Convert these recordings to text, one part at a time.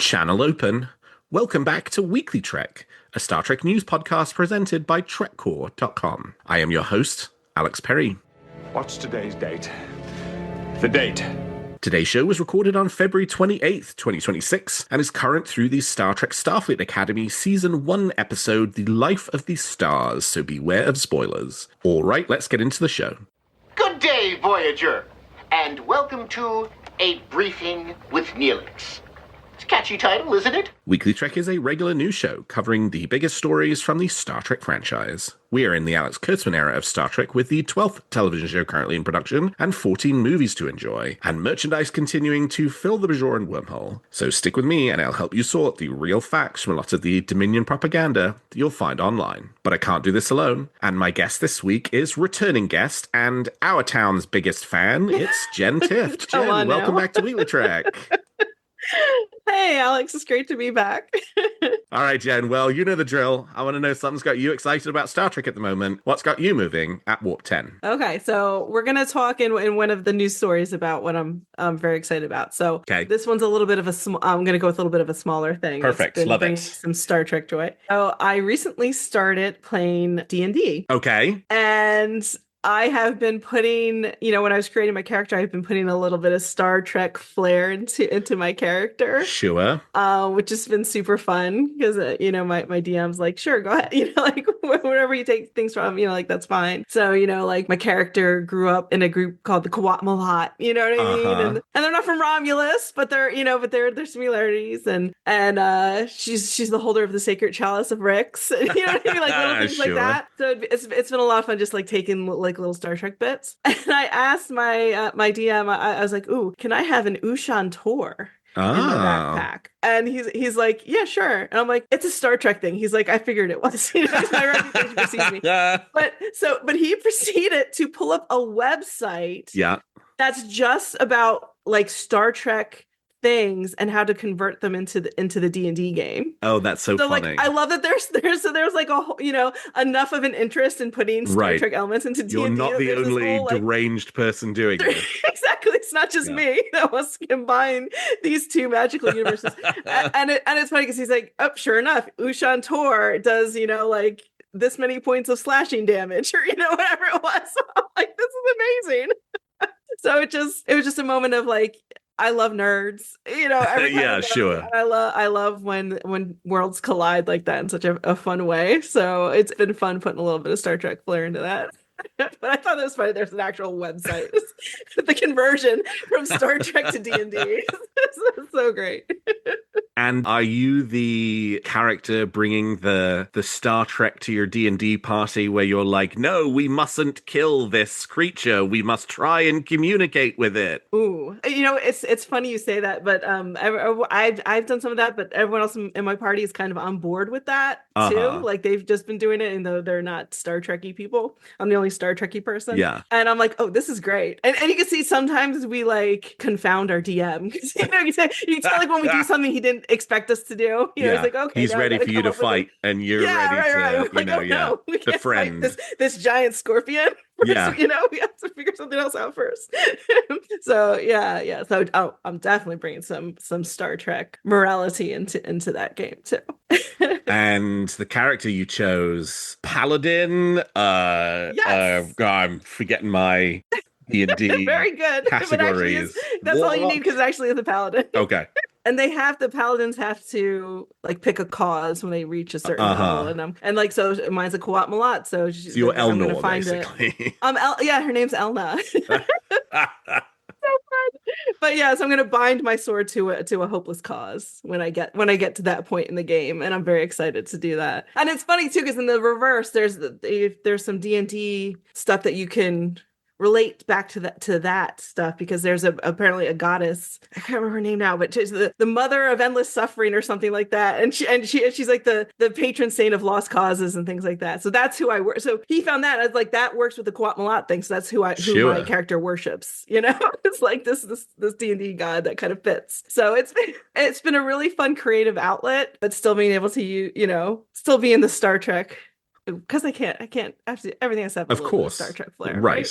Channel open. Welcome back to Weekly Trek, a Star Trek news podcast presented by TrekCore.com. I am your host, Alex Perry. What's today's date? The date. Today's show was recorded on February 28th, 2026, and is current through the Star Trek Starfleet Academy Season 1 episode, The Life of the Stars, so beware of spoilers. All right, let's get into the show. Good day, Voyager, and welcome to A Briefing with Neelix. It's a catchy title, isn't it? Weekly Trek is a regular news show covering the biggest stories from the Star Trek franchise. We are in the Alex Kurtzman era of Star Trek with the 12th television show currently in production and 14 movies to enjoy, and merchandise continuing to fill the Bajoran wormhole. So stick with me and I'll help you sort the real facts from a lot of the Dominion propaganda that you'll find online. But I can't do this alone, and my guest this week is returning guest and our town's biggest fan. It's Jenn Tifft. Jen, welcome back to Weekly Trek. Hey, Alex, it's great to be back. All right, Jen. Well, you know the drill. I want to know something's got you excited about Star Trek at the moment. What's got you moving at Warp 10? Okay, so we're going to talk in one of the news stories about what I'm very excited about. So This one's a little bit of I'm going to go with a little bit of a smaller thing. Perfect. Love it. Some Star Trek joy. So I recently started playing D&D. Okay. And I have been putting, when I was creating my character, I've been putting a little bit of Star Trek flair into my character. Sure. Which has been super fun because, my DM's like, sure, go ahead. Wherever you take things from, that's fine. So, my character grew up in a group called the Kawatmalat, you know what I mean? And they're not from Romulus, but they're, there's similarities. And she's the holder of the sacred chalice of Rix. You know what I mean? Like little things like that. So it's been a lot of fun just like taking little Star Trek bits. And I asked my DM, I was like, ooh, can I have an Ushan Tor in my backpack? And he's like, yeah, sure. And I'm like, it's a Star Trek thing. He's like, I figured it was. My reputation precedes me. But he proceeded to pull up a website that's just about like Star Trek things and how to convert them into the D&D game. Oh, that's so funny. Like, I love that there's like a enough of an interest in putting Star Trek elements into D&D. You're not the only deranged person doing it. Exactly. It's not just me that wants to combine these two magical universes. and it's funny because he's like, oh, sure enough, Ushan Tor does, like this many points of slashing damage or, whatever it was. So I'm like, this is amazing. So it was just a moment of like, I love nerds, sure. I love when worlds collide like that in such a fun way. So it's been fun putting a little bit of Star Trek flair into that. But I thought it was funny. There's an actual website. The conversion from Star Trek to D&D. It's so great. And are you the character bringing the Star Trek to your D&D party where you're like, no, we mustn't kill this creature. We must try and communicate with it. Ooh, it's funny you say that, but I've done some of that, but everyone else in my party is kind of on board with that too. Like they've just been doing it, and though they're not Star Trekky people, I'm the only Star Trekky person. Yeah. And I'm like, oh, this is great. And you can see sometimes we like confound our DM because you can tell like when we do something he didn't expect us to do. He's like, okay, he's ready for you to fight, and you're ready to, we the friend. This giant scorpion. First, we have to figure something else out first. So So I'm definitely bringing some Star Trek morality into that game too. And the character you chose, Paladin. I'm forgetting my D&D very good categories. That's all you need because it actually is a Paladin. Okay. And the Paladins have to like pick a cause when they reach a certain level, and so mine's a Kawatmalat, so you're Elnor basically. Her name's Elna. So fun. But so I'm gonna bind my sword to a hopeless cause when I get to that point in the game, and I'm very excited to do that. And it's funny too because in the reverse, there's some D&D stuff that you can relate back to that stuff because there's apparently a goddess. I can't remember her name now, but she's the mother of endless suffering or something like that. And she's like the patron saint of lost causes and things like that. So that's who I work. So he found that I was like, that works with the Kawatmalat thing. So that's who my character worships. It's like this D&D god that kind of fits. So it's been a really fun creative outlet, but still being able to still be in the Star Trek. Because I can't everything I said. Of course, Star Trek flair, right?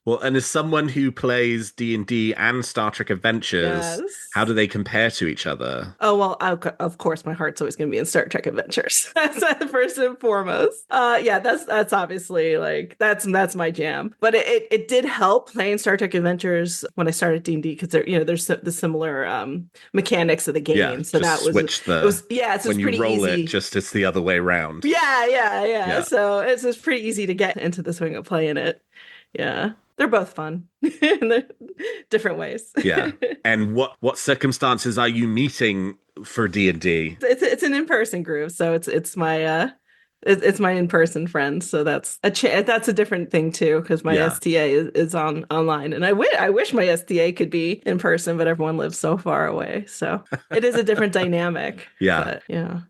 Well, and as someone who plays D&D and Star Trek Adventures, Yes. how do they compare to each other? Oh, well, of course, my heart's always going to be in Star Trek Adventures. That's first and foremost. Yeah, that's obviously like that's my jam. But it did help playing Star Trek Adventures when I started D&D because there's the similar mechanics of the game. Yeah, So just that switch it was when you pretty roll easy. it, just it's the other way around. Yeah. So it's pretty easy to get into the swing of playing it. Yeah. They're both fun in their different ways. Yeah. And what circumstances are you meeting for D&D? It's an in-person group, so it's my in-person friends. So that's a different thing too, because my STA is online, and I wish my STA could be in person, but everyone lives so far away, so it is a different dynamic. Yeah. But, yeah.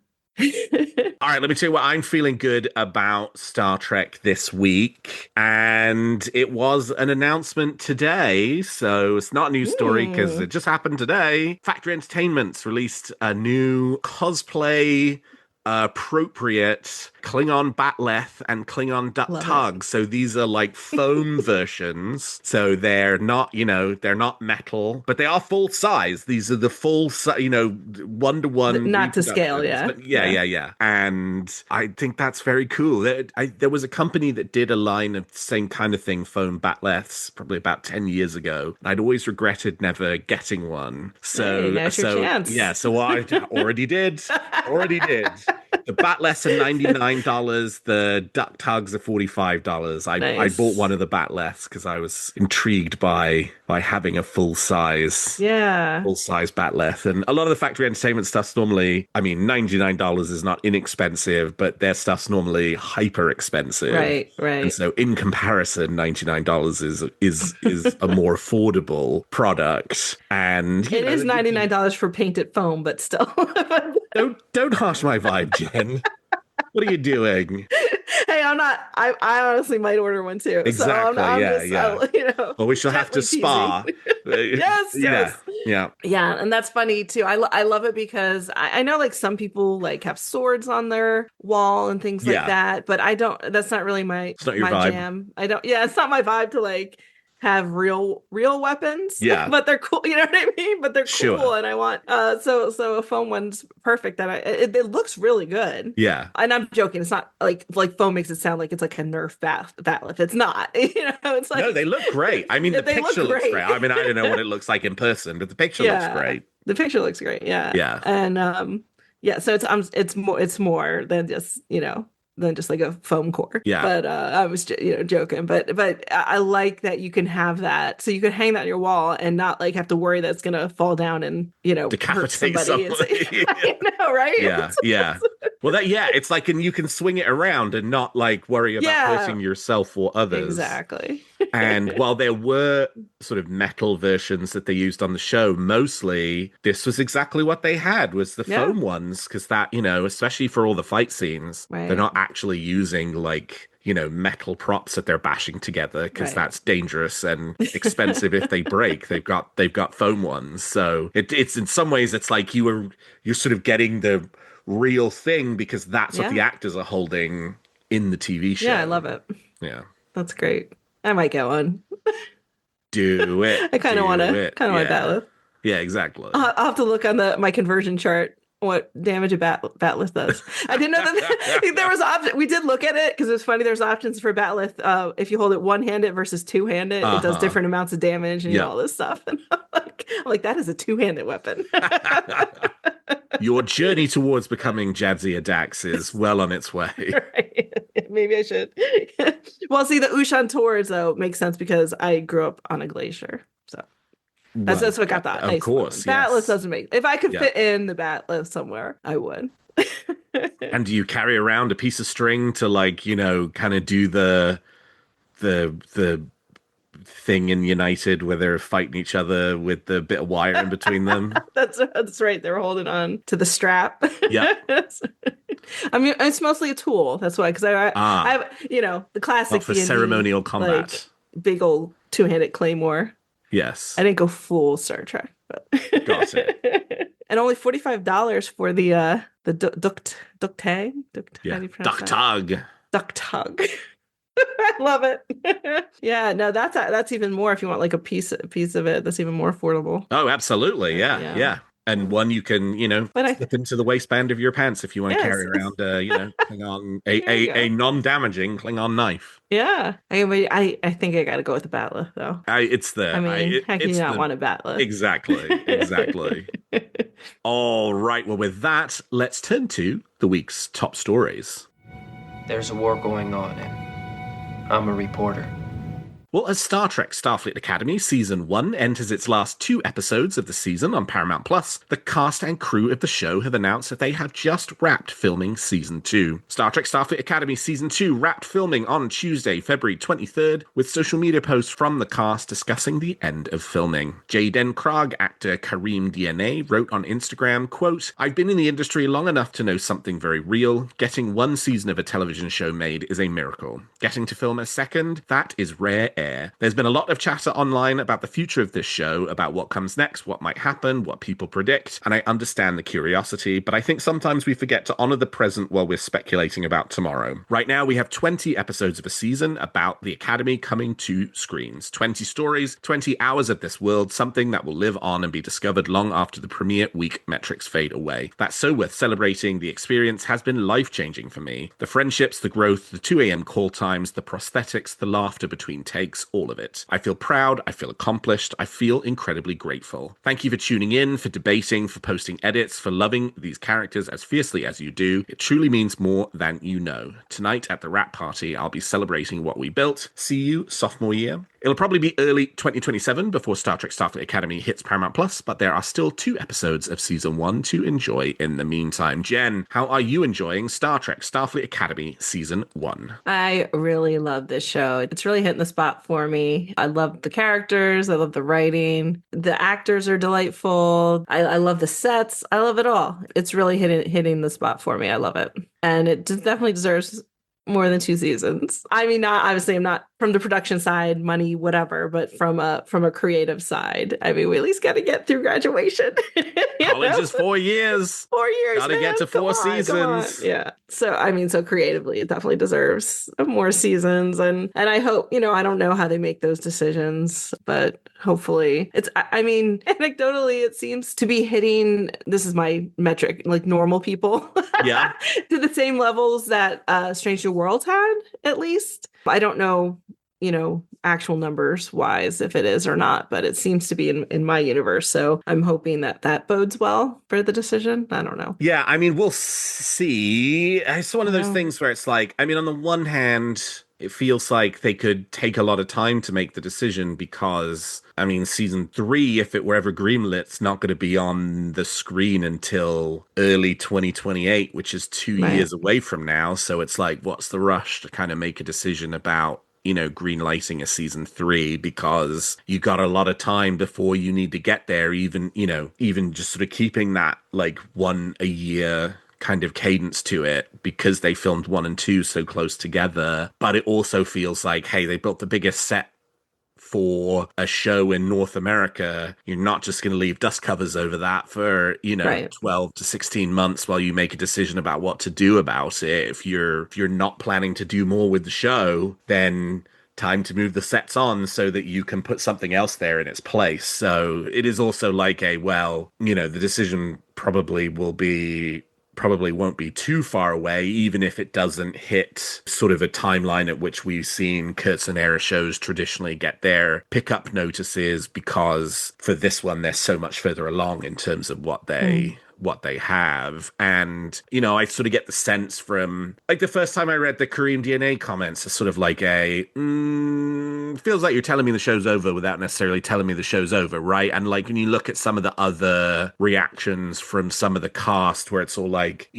All right, let me tell you what I'm feeling good about Star Trek this week. And it was an announcement today, so it's not a news story because it just happened today. Factory Entertainment's released a new cosplay appropriate Klingon Batleth and Klingon Duck Tug. So these are like foam versions. So they're not, they're not metal, but they are full size. These are the full, 1-to-1. Not to scale, yeah. But yeah. And I think that's very cool. There was a company that did a line of the same kind of thing, foam Batleths, probably about 10 years ago. And I'd always regretted never getting one. So, hey, now's your chance. Yeah, so I already did. The Batleths are $99. The Duck Tugs are $45. I bought one of the Batleths because I was intrigued by having a full size Batleth. And a lot of the factory entertainment stuff's normally, $99 is not inexpensive, but their stuff's normally hyper expensive. Right. And so in comparison, $99 is a more affordable product. And it is $99 for painted foam, but still. Don't harsh my vibe, Jen. What are you doing? Hey, I'm not. I honestly might order one too. Exactly. So I'm Well, we shall have to spar. Yes. Yeah. And that's funny too. I love it because I know like some people like have swords on their wall and things like that, but I don't. That's not really my vibe. jam. I don't. Yeah, it's not my vibe to like have real weapons. Yeah. But they're cool. You know what I mean? But they're cool, and I want so a foam one's perfect. That it looks really good. Yeah. And I'm joking. It's not like foam makes it sound like it's like a Nerf Batleth. It's not. It's like no, they look great. The picture looks great. I don't know what it looks like in person, but the picture looks great. The picture looks great. Yeah. Yeah. And so it's more than just than just like a foam core. Yeah. But I was joking. But I like that you can have that, so you can hang that on your wall and not like have to worry that it's gonna fall down and decapitate hurt somebody. I know, right? Yeah. Well, it's like, and you can swing it around and not like worry about hurting yourself or others. Exactly. And while there were sort of metal versions that they used on the show, mostly this was exactly what they had was the foam ones, because that, especially for all the fight scenes, they're not actually using like metal props that they're bashing together, because that's dangerous and expensive if they break. They've got foam ones, so it's in some ways it's like you're sort of getting the real thing because that's what the actors are holding in the TV show. Yeah, I love it. Yeah, that's great. I might get one. Do it. I kind of want Batleth. Yeah, exactly. I'll have to look on my conversion chart what damage a Batleth does. I didn't know that there was option. We did look at it because it was funny. There's options for Batleth. If you hold it one-handed versus two-handed, it does different amounts of damage and all this stuff. And I'm like, that is a two-handed weapon. Your journey towards becoming Jadzia Dax is well on its way. Right. Maybe I should. Well, see, the Ushan Tours, though, makes sense because I grew up on a glacier. So that's what got that. Of course. Batleth doesn't make. If I could fit in the Batleth somewhere, I would. And do you carry around a piece of string to like, kind of do the thing in United where they're fighting each other with the bit of wire in between them? That's right. They're holding on to the strap. Yeah. It's mostly a tool. That's why, because I have, the classic for D&D, ceremonial combat, like, big old two-handed claymore. Yes. I didn't go full Star Trek, but got it. And only $45 for the Duck Tag. Duck Tug. Duck Tug. I love it. Yeah, no, that's even more if you want like a piece of it. That's even more affordable. Oh, absolutely. Yeah. Yeah. Yeah. And one you can, But slip into the waistband of your pants if you want to yes. carry around, Klingon, There you a go. non-damaging Klingon knife. Yeah. I think I gotta go with the Batla though. How can you It's not the want a Batla? exactly. All right. Well, with that, let's turn to the week's top stories. There's a war going on, and I'm a reporter. Well, as Star Trek Starfleet Academy Season 1 enters its last 2 episodes of the season on Paramount Plus, the cast and crew of the show have announced that they have just wrapped filming Season 2. Star Trek Starfleet Academy Season 2 wrapped filming on Tuesday, February 23rd, with social media posts from the cast discussing the end of filming. Jaden Krog actor Kareem DNA wrote on Instagram, quote, "I've been in the industry long enough to know something very real. Getting 1 season of a television show made is a miracle. Getting to film a second, that is rare air. There's been a lot of chatter online about the future of this show, about what comes next, what might happen, what people predict, and I understand the curiosity, but I think sometimes we forget to honor the present while we're speculating about tomorrow. Right now, we have 20 episodes of a season about the Academy coming to screens. 20 stories, 20 hours of this world, something that will live on and be discovered long after the premiere week metrics fade away. That's so worth celebrating. The experience has been life-changing for me. The friendships, the growth, the 2 a.m. call times, the prosthetics, the laughter between takes, all of it. I feel proud, I feel accomplished, I feel incredibly grateful. Thank you for tuning in, for debating, for posting edits, for loving these characters as fiercely as you do. It truly means more than you know. Tonight at the wrap party, I'll be celebrating what we built. See you sophomore year. It'll probably be early 2027 before Star Trek Starfleet Academy hits Paramount Plus, but there are still 2 episodes of Season 1 to enjoy in the meantime. Jen, how are you enjoying Star Trek Starfleet Academy Season 1? I really love this show. It's really hitting the spot for me. I love the characters. I love the writing. The actors are delightful. I love the sets. I love it all. It's really hitting the spot for me. I love it. And it definitely deserves more than 2 seasons. I mean, not obviously I'm not from the production side, money, whatever, but from a creative side. I mean, we at least got to get through graduation. College is 4 years. 4 years. Gotta get to 4 seasons. Yeah. So I mean, so creatively, it definitely deserves more seasons. And I hope, I don't know how they make those decisions, but hopefully I mean, anecdotally, it seems to be hitting, this is my metric, like normal people. Yeah. To the same levels that Strange New Worlds had, at least. I don't know, actual numbers wise if it is or not, but it seems to be in my universe. So I'm hoping that bodes well for the decision. I don't know. Yeah, I mean, we'll see. It's one of those things where it's like, I mean, on the one hand, it feels like they could take a lot of time to make the decision because, I mean, Season 3, if it were ever greenlit, not going to be on the screen until early 2028, which is 2 years away from now. So it's like, what's the rush to kind of make a decision about, green lighting a Season 3, because you got a lot of time before you need to get there, even just sort of keeping that like 1 a year kind of cadence to it, because they filmed 1 and 2 so close together. But it also feels like, hey, they built the biggest set for a show in North America. You're not just going to leave dust covers over that for 12 to 16 months while you make a decision about what to do about it. If you're not planning to do more with the show, then time to move the sets on so that you can put something else there in its place. So it is also like the decision probably won't be too far away, even if it doesn't hit sort of a timeline at which we've seen Kurtzman era shows traditionally get their pickup notices, because for this one, they're so much further along in terms of what they have. And, I sort of get the sense from, like, the first time I read the Kareem DNA comments, it's sort of like feels like you're telling me the show's over without necessarily telling me the show's over, right? And, like, when you look at some of the other reactions from some of the cast where it's all like,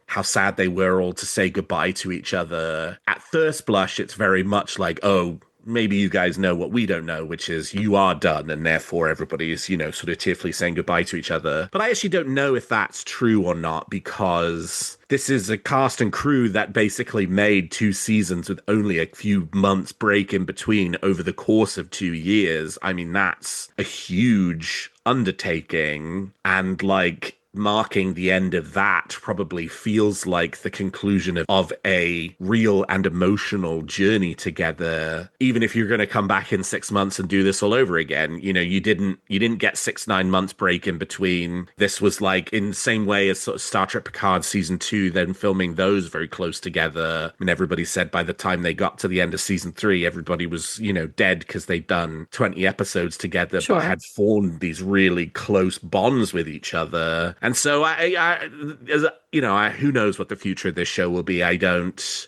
how sad they were all to say goodbye to each other. At first blush, it's very much like, oh, maybe you guys know what we don't know, which is you are done, and therefore everybody's, sort of tearfully saying goodbye to each other. But I actually don't know if that's true or not, because this is a cast and crew that basically made 2 seasons with only a few months break in between over the course of 2 years. I mean, that's a huge undertaking, and like, marking the end of that probably feels like the conclusion of a real and emotional journey together. Even if you're going to come back in 6 months and do this all over again, you didn't get 6-9 months break in between. This was like in the same way as sort of Star Trek Picard season 2, then filming those very close together. And everybody said by the time they got to the end of season 3, everybody was, dead because they'd done 20 episodes together, but had formed these really close bonds with each other. And so who knows what the future of this show will be.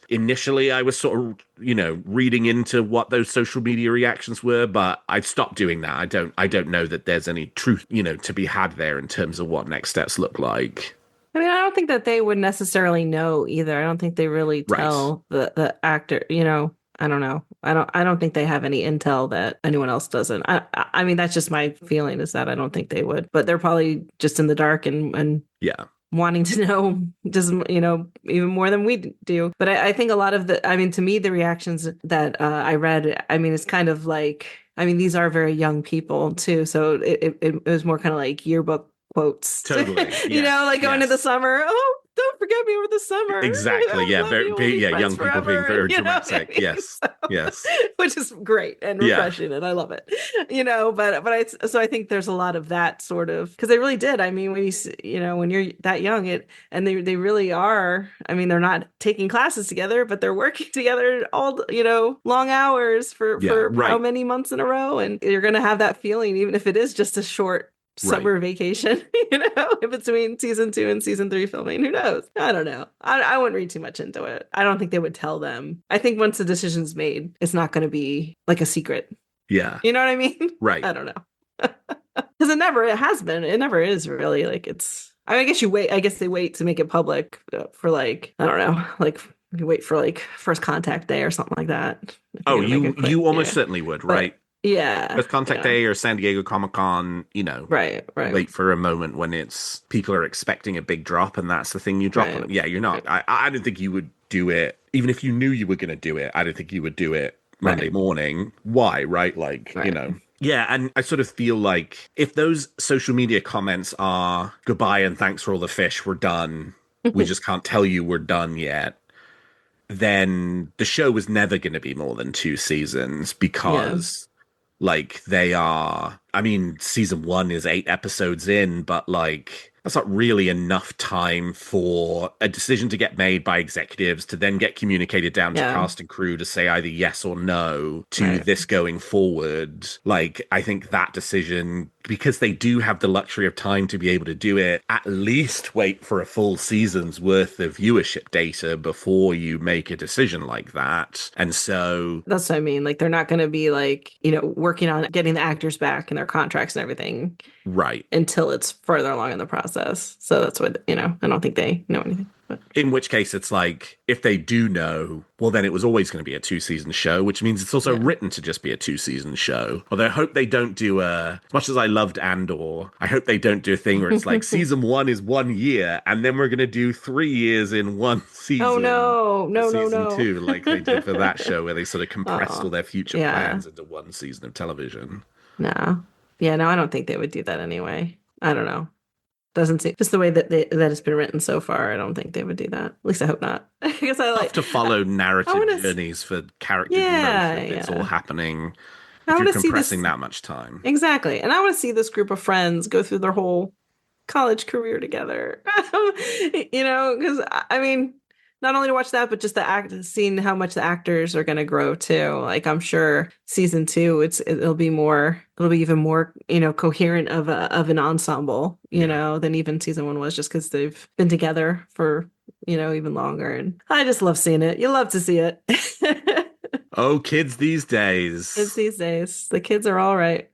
Initially I was sort of, reading into what those social media reactions were, but I've stopped doing that. I don't know that there's any truth, to be had there in terms of what next steps look like. I mean, I don't think that they would necessarily know either. I don't think they really tell the actor, I don't know. I don't think they have any intel that anyone else doesn't. I mean, that's just my feeling, is that I don't think they would, but they're probably just in the dark and wanting to know just, even more than we do. But I think a lot of to me, the reactions that I read, it's kind of like, these are very young people too. So it was more kind of like yearbook quotes. Totally. Like going to the summer. Oh, don't forget me over the summer. Exactly. Yeah. Young people being very dramatic. Yes. So, yes. Which is great and refreshing, and I love it. So I think there's a lot of that sort of, because they really did. When you when you're that young, and they really are. They're not taking classes together, but they're working together all long hours for how many months in a row, and you're gonna have that feeling, even if it is just a short summer vacation, in between season 2 and season 3 filming. Who knows? I don't know. I wouldn't read too much into it. I don't think they would tell them. I think once the decision's made, it's not going to be like a secret. Yeah. You know what I mean? Right. I don't know. Because it has been. It never is really. Like, it's, I guess they wait to make it public for like, I don't know, like you wait for like first contact day or something like that. Oh, you almost certainly would, right? Yeah. First Contact Day or San Diego Comic-Con, Right. Wait for a moment when people are expecting a big drop, and that's the thing you drop on. Yeah, you're not. I don't think you would do it, even if you knew you were going to do it. I don't think you would do it Monday morning. Why, right? Like, Yeah, and I sort of feel like if those social media comments are goodbye and thanks for all the fish, we're done, we just can't tell you we're done yet, then the show was never going to be more than 2 seasons, because... Like, they are, season 1 is 8 episodes in, but like, that's not really enough time for a decision to get made by executives to then get communicated down to cast and crew to say either yes or no to this going forward. Like, I think that decision, because they do have the luxury of time to be able to do it, at least wait for a full season's worth of viewership data before you make a decision like that. And so... That's what I mean. Like, they're not going to be like, working on getting the actors back and their contracts and everything. Right. Until it's further along in the process. So that's what, I don't think they know anything. But. In which case, it's like, if they do know, well, then it was always going to be a 2-season show, which means it's also written to just be a 2-season show. Although I hope they don't do as much as I loved Andor, I hope they don't do a thing where it's like season 1 is 1 year, and then we're going to do 3 years in 1 season. Oh, no. Season 2, like they did for that show, where they sort of compressed all their future plans into 1 season of television. No. Yeah, no, I don't think they would do that anyway. I don't know. Doesn't seem, just the way that it's been written so far, I don't think they would do that. At least I hope not. Because I like to follow narrative journeys for character growth. It's all happening. If you're compressing that much time. Exactly. And I want to see this group of friends go through their whole college career together. Because not only to watch that, but just seeing how much the actors are going to grow too. Like, I'm sure season 2, it'll be even more, coherent of an ensemble, than even season 1 was, just because they've been together for, even longer. And I just love seeing it. You love to see it. Oh, kids these days. The kids are all right.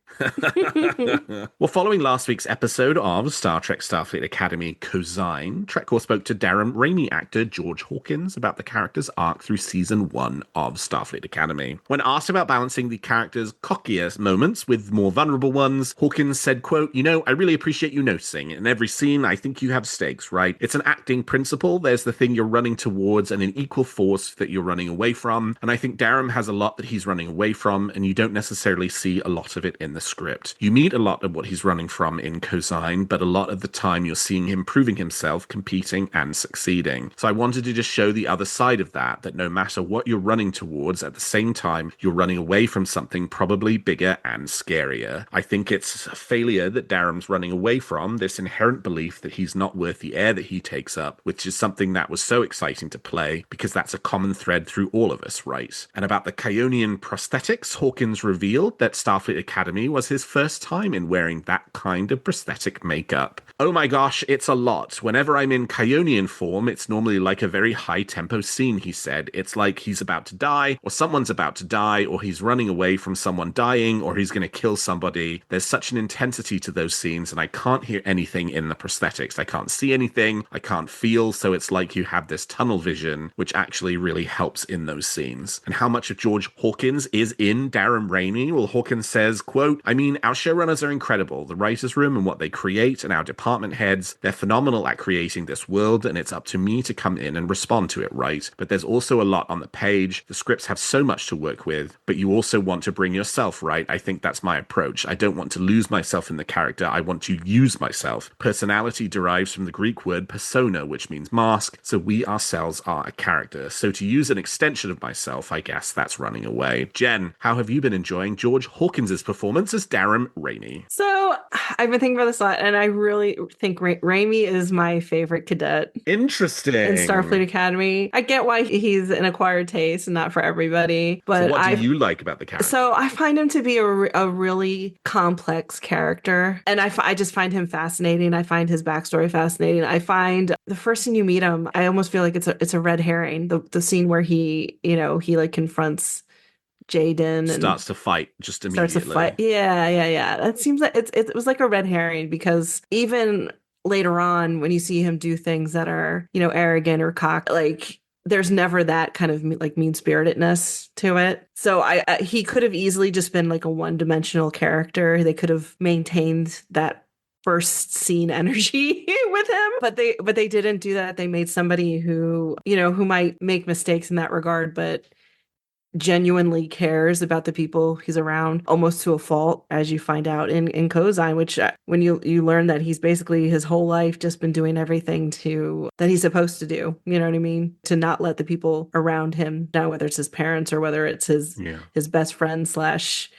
Well, following last week's episode of Star Trek Starfleet Academy Cosine, TrekCore spoke to Darem Reymi actor George Hawkins about the character's arc through season 1 of Starfleet Academy. When asked about balancing the character's cockier moments with more vulnerable ones, Hawkins said, quote, I really appreciate you noticing. In every scene, I think you have stakes, right? It's an acting principle. There's the thing you're running towards and an equal force that you're running away from. And I think Darem has a lot that he's running away from, and you don't necessarily see a lot of it in the script. You meet a lot of what he's running from in Cosine, but a lot of the time you're seeing him proving himself, competing and succeeding. So I wanted to just show the other side of that no matter what you're running towards, at the same time, you're running away from something probably bigger and scarier. I think it's a failure that Darem's running away from, this inherent belief that he's not worth the air that he takes up, which is something that was so exciting to play because that's a common thread through all of us, right? And about the Kyonian prosthetics, Hawkins revealed that Starfleet Academy was his first time in wearing that kind of prosthetic makeup. Oh my gosh, it's a lot. Whenever I'm in Kyonian form, it's normally like a very high-tempo scene, he said. It's like he's about to die, or someone's about to die, or he's running away from someone dying, or he's going to kill somebody. There's such an intensity to those scenes, and I can't hear anything in the prosthetics. I can't see anything, I can't feel, so it's like you have this tunnel vision, which actually really helps in those scenes. And how much of George Hawkins is in Darem Reymi? Well, Hawkins says, quote, I mean, our showrunners are incredible. The writer's room and what they create, and our department heads, they're phenomenal at creating this world, and it's up to me to come in and respond to it, right? But there's also a lot on the page. The scripts have so much to work with, but you also want to bring yourself, right? I think that's my approach. I don't want to lose myself in the character. I want to use myself. Personality derives from the Greek word persona, which means mask, so we ourselves are a character. So to use an extension of myself, I guess that's running away. Jen, how have you been enjoying George Hawkins' performance as Darem Reymi? So I've been thinking about this a lot, and I really think Reymi is my favorite cadet. Interesting. In Starfleet Academy. I get why he's an acquired taste and not for everybody, but so what do you like about the character? So I find him to be a really complex character, and I just find him fascinating. I find his backstory fascinating. I find the first scene you meet him, I almost feel like it's a red herring. The scene where he like confronts Jaden and starts to fight just immediately. Starts to fight. Yeah. That seems like it was like a red herring, because even later on when you see him do things that are, arrogant or cock, like there's never that kind of like mean-spiritedness to it. So he could have easily just been like a one-dimensional character. They could have maintained that first scene energy with him, but they didn't do that. They made somebody who might make mistakes in that regard, but genuinely cares about the people he's around, almost to a fault, as you find out in Cosine, which when you learn that he's basically his whole life just been doing everything that he's supposed to do, you know what I mean? To not let the people around him know, whether it's his parents or whether it's his best friend slash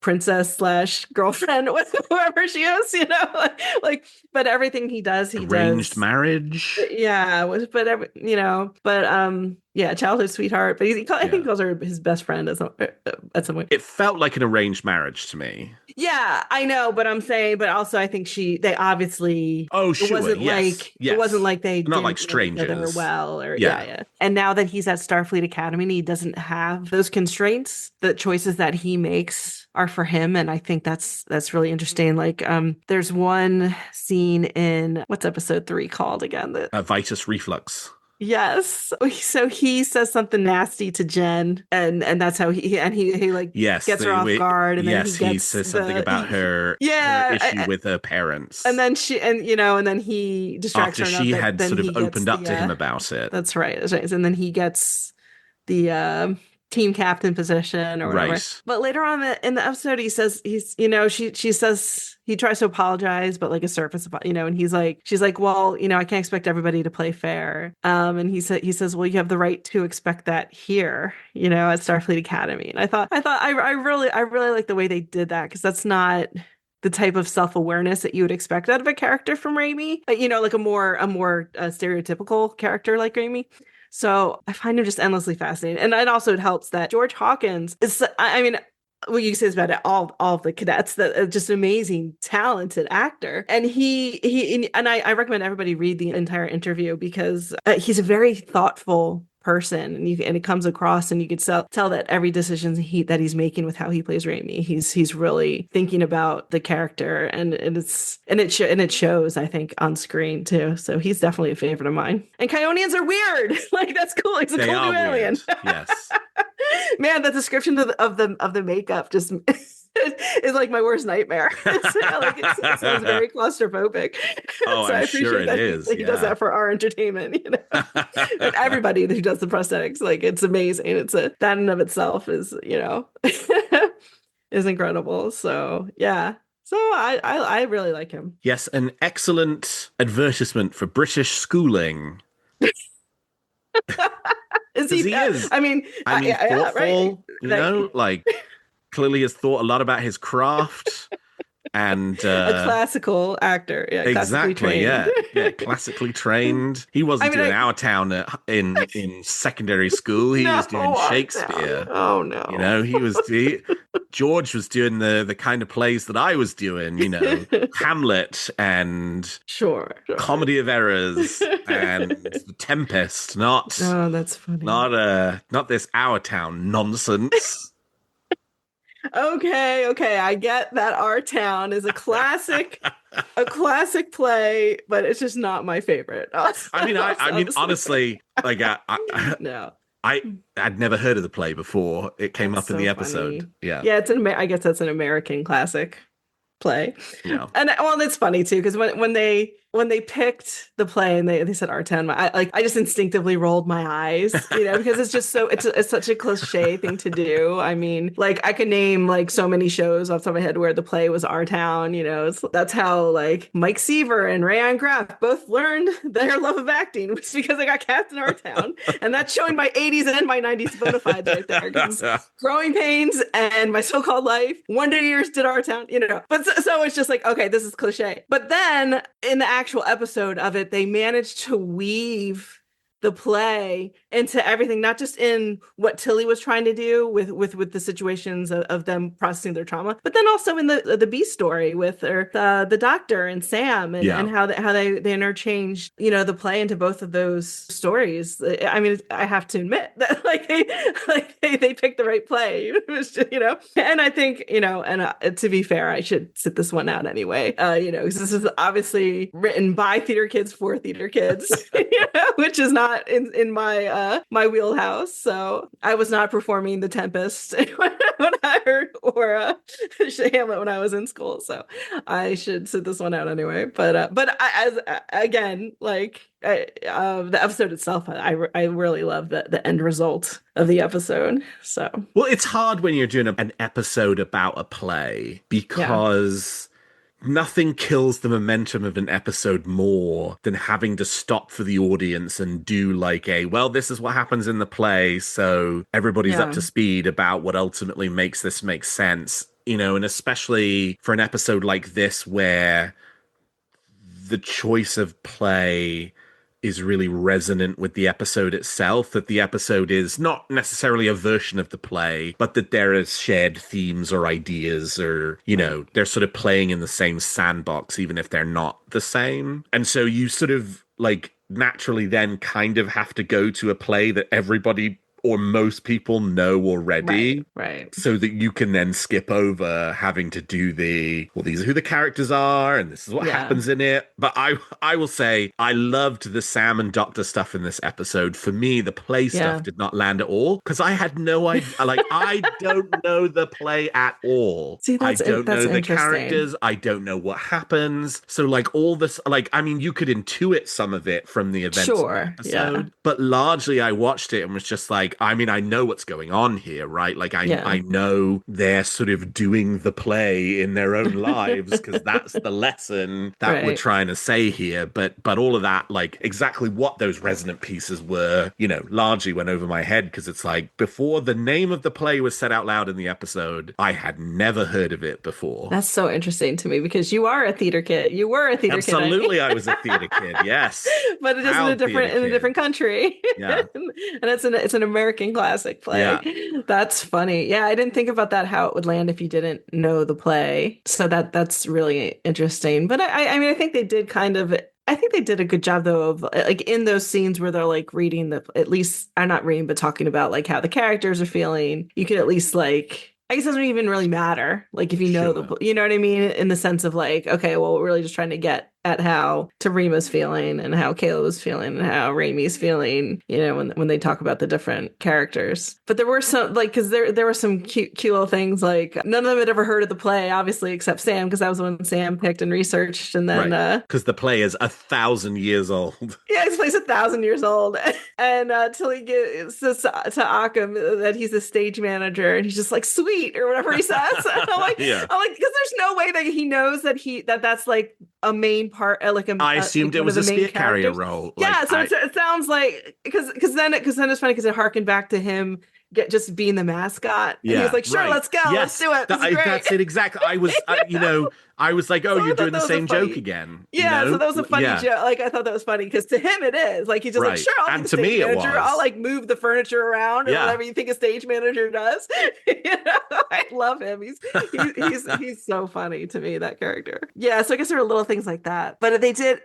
princess slash girlfriend, whoever she is, but everything he does, arranged marriage. Childhood sweetheart, but I think he calls her his best friend at some point. It felt like an arranged marriage to me. Yeah, I know, but I'm saying, but also I think they obviously. Oh, sure. It wasn't like they not like strangers. Well, or yeah. And now that he's at Starfleet Academy, and he doesn't have those constraints. The choices that he makes are for him, and I think that's really interesting. Like, there's one scene in what's episode 3 called again? Vitus Reflux. Yes. So he says something nasty to Jenn, and that's how he gets her off guard, and then he says something about her issue with her parents, and then he distracts after her. She had sort of opened up to him about it. That's right. And then he gets the team captain position or whatever. Right. But later on in the episode, he says she says he tries to apologize, but like a surface, and she's like, well, I can't expect everybody to play fair. And he says, well, you have the right to expect that here, at Starfleet Academy. And I really like the way they did that, because that's not the type of self-awareness that you would expect out of a character from Reymi, like a more stereotypical character like Reymi. So I find him just endlessly fascinating. And it helps that George Hawkins is, what you say is about all of the cadets, that just amazing, talented actor. And I recommend everybody read the entire interview, because he's a very thoughtful person, and it comes across, and you could tell that every decision that he's making with how he plays Reymi, he's really thinking about the character, and it shows, I think, on screen too. So he's definitely a favorite of mine. And Kyonians are weird. Like, that's cool. He's a cool new alien. Yes. Man, the description of the makeup just is like my worst nightmare. It sounds very claustrophobic. Oh, so I'm sure it is. He does that for our entertainment, and everybody who does the prosthetics, like, it's amazing. That in of itself is, is incredible. So yeah. So I really like him. Yes, an excellent advertisement for British schooling. Is he? He is. I mean, thoughtful, right. you know, like clearly has thought a lot about his craft. And a classical actor, yeah, exactly, trained. Classically trained. He wasn't doing Our Town in secondary school. He was doing Shakespeare. Oh no! You know, George was doing the kind of plays that I was doing. You know, Hamlet and sure. Comedy of Errors and The Tempest. That's funny. Not this Our Town nonsense. Okay, I get that Our Town is a classic play, but it's just not my favorite. I mean, honestly, like, no. I'd never heard of the play before. It came up in the episode. Funny. Yeah, it's I guess that's an American classic play. Yeah, and it's funny too because when they picked the play and they said Our Town, I just instinctively rolled my eyes, you know, because it's just so it's such a cliche thing to do. I mean, like I could name like so many shows off the top of my head where the play was Our Town, you know. That's how like Mike Seaver and Rayon Graff both learned their love of acting, which is because they got cast in Our Town, and that's showing my 80s and my 90s bona fides right there. Growing Pains and My So-Called Life, Wonder Years did Our Town, you know. But so it's just like, okay, this is cliche. But then in the actual episode of it, they managed to weave the play into everything, not just in what Tilly was trying to do with the situations of them processing their trauma, but then also in the B story with the doctor and Sam and how they interchanged, you know, the play into both of those stories. I mean, I have to admit that they picked the right play, you know, and I think, you know, and to be fair, I should sit this one out anyway, you know, because this is obviously written by theater kids for theater kids, you know, which is not in my my wheelhouse. So I was not performing The Tempest when I heard or Hamlet when I was in school. So I should sit this one out anyway. But again, like the episode itself, I really love the end result of the episode. So well, it's hard when you're doing an episode about a play because nothing kills the momentum of an episode more than having to stop for the audience and do like this is what happens in the play, so everybody's up to speed about what ultimately makes this make sense, you know. And especially for an episode like this where the choice of play is really resonant with the episode itself, that the episode is not necessarily a version of the play, but that there is shared themes or ideas, or, you know, they're sort of playing in the same sandbox, even if they're not the same. And so you sort of like naturally then kind of have to go to a play that everybody or most people know already, right? So that you can then skip over having to do these are who the characters are, and this is what happens in it. But I will say, I loved the Sam and Doctor stuff in this episode. For me, the play stuff did not land at all, because I had no idea. Like, I don't know the play at all. See, I don't know the characters. I don't know what happens. So, like, all this, like, I mean, you could intuit some of it from the events of the episode, but largely I watched it and was just like, I mean, I know what's going on here, right? Like, I know they're sort of doing the play in their own lives, because that's the lesson that we're trying to say here. But all of that, like, exactly what those resonant pieces were, you know, largely went over my head, because it's like, before the name of the play was said out loud in the episode, I had never heard of it before. That's so interesting to me, because you are a theater kid. You were a theater kid. Absolutely, I was a theater kid, yes. But it is in a different country. Yeah. And it's an American classic play. Yeah. That's funny. Yeah, I didn't think about that, how it would land if you didn't know the play. So that's really interesting. But I mean, I think they did a good job, though, of like in those scenes where they're like reading at least I'm not reading, but talking about like how the characters are feeling. You could at least like, I guess it doesn't even really matter. Like, if you know you know what I mean? In the sense of like, okay, well, we're really just trying to get at how Tarima's feeling and how Kayla was feeling and how Reymi's feeling, you know, when they talk about the different characters. But there were some, like, because there were some cute little things, like none of them had ever heard of the play, obviously, except Sam, because that was when Sam picked and researched. And then because the play is 1,000 years old. Yeah, this play's 1,000 years old. And Tilly says to Occam that he's a stage manager, and he's just like, sweet, or whatever he says. And I'm like, because there's no way that he knows that that's like a main part, like I assumed it was a spear carrier role. Yeah, it sounds like, because then it's funny because it harkened back to him just being the mascot. And he was like, sure, let's go. Let's do it. That's it exactly. I was, I was like, oh, so you're doing the same joke again. Yeah, so that was a funny joke. Like, I thought that was funny because to him it is. Like, he's just like, sure, I'll be the stage manager. I'll like move the furniture around or whatever you think a stage manager does. I love him. He's so funny to me, that character. Yeah, so I guess there were little things like that. But they did,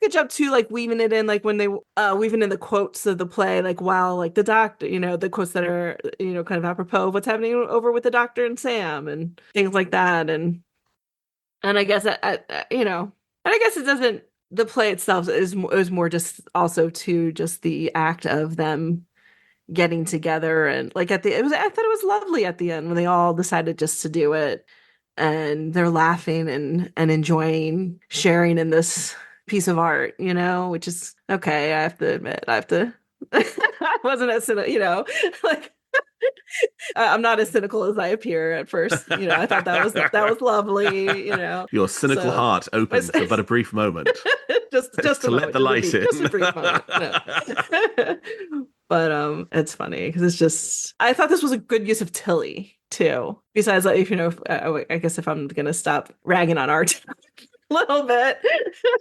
good job too, like weaving it in, like when they weaving in the quotes of the play, like while like the doctor, you know, the quotes that are, you know, kind of apropos of what's happening over with the doctor and Sam and things like that. And I guess you know, and I guess it doesn't, the play itself is more just also to just the act of them getting together. And like I thought it was lovely at the end when they all decided just to do it, and they're laughing and enjoying sharing in this piece of art, you know, which is okay. I have to admit, I wasn't as cynical, you know, like I'm not as cynical as I appear at first. You know, I thought that was lovely. You know, your cynical heart opened for but a brief moment, just to let the light in. Just a brief moment. No. But it's funny because it's just, I thought this was a good use of Tilly too. Besides, like, if you know, I guess if I'm gonna stop ragging on art a little bit,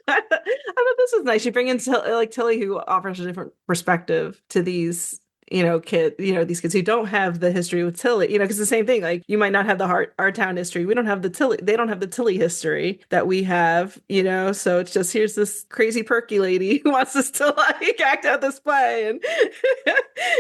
I thought this was nice. You bring in Tilly, who offers a different perspective to these, you know, these kids who don't have the history with Tilly, you know, because the same thing, like you might not have our town history. We don't have the Tilly. They don't have the Tilly history that we have, you know. So it's just, here's this crazy perky lady who wants us to like act out this play, and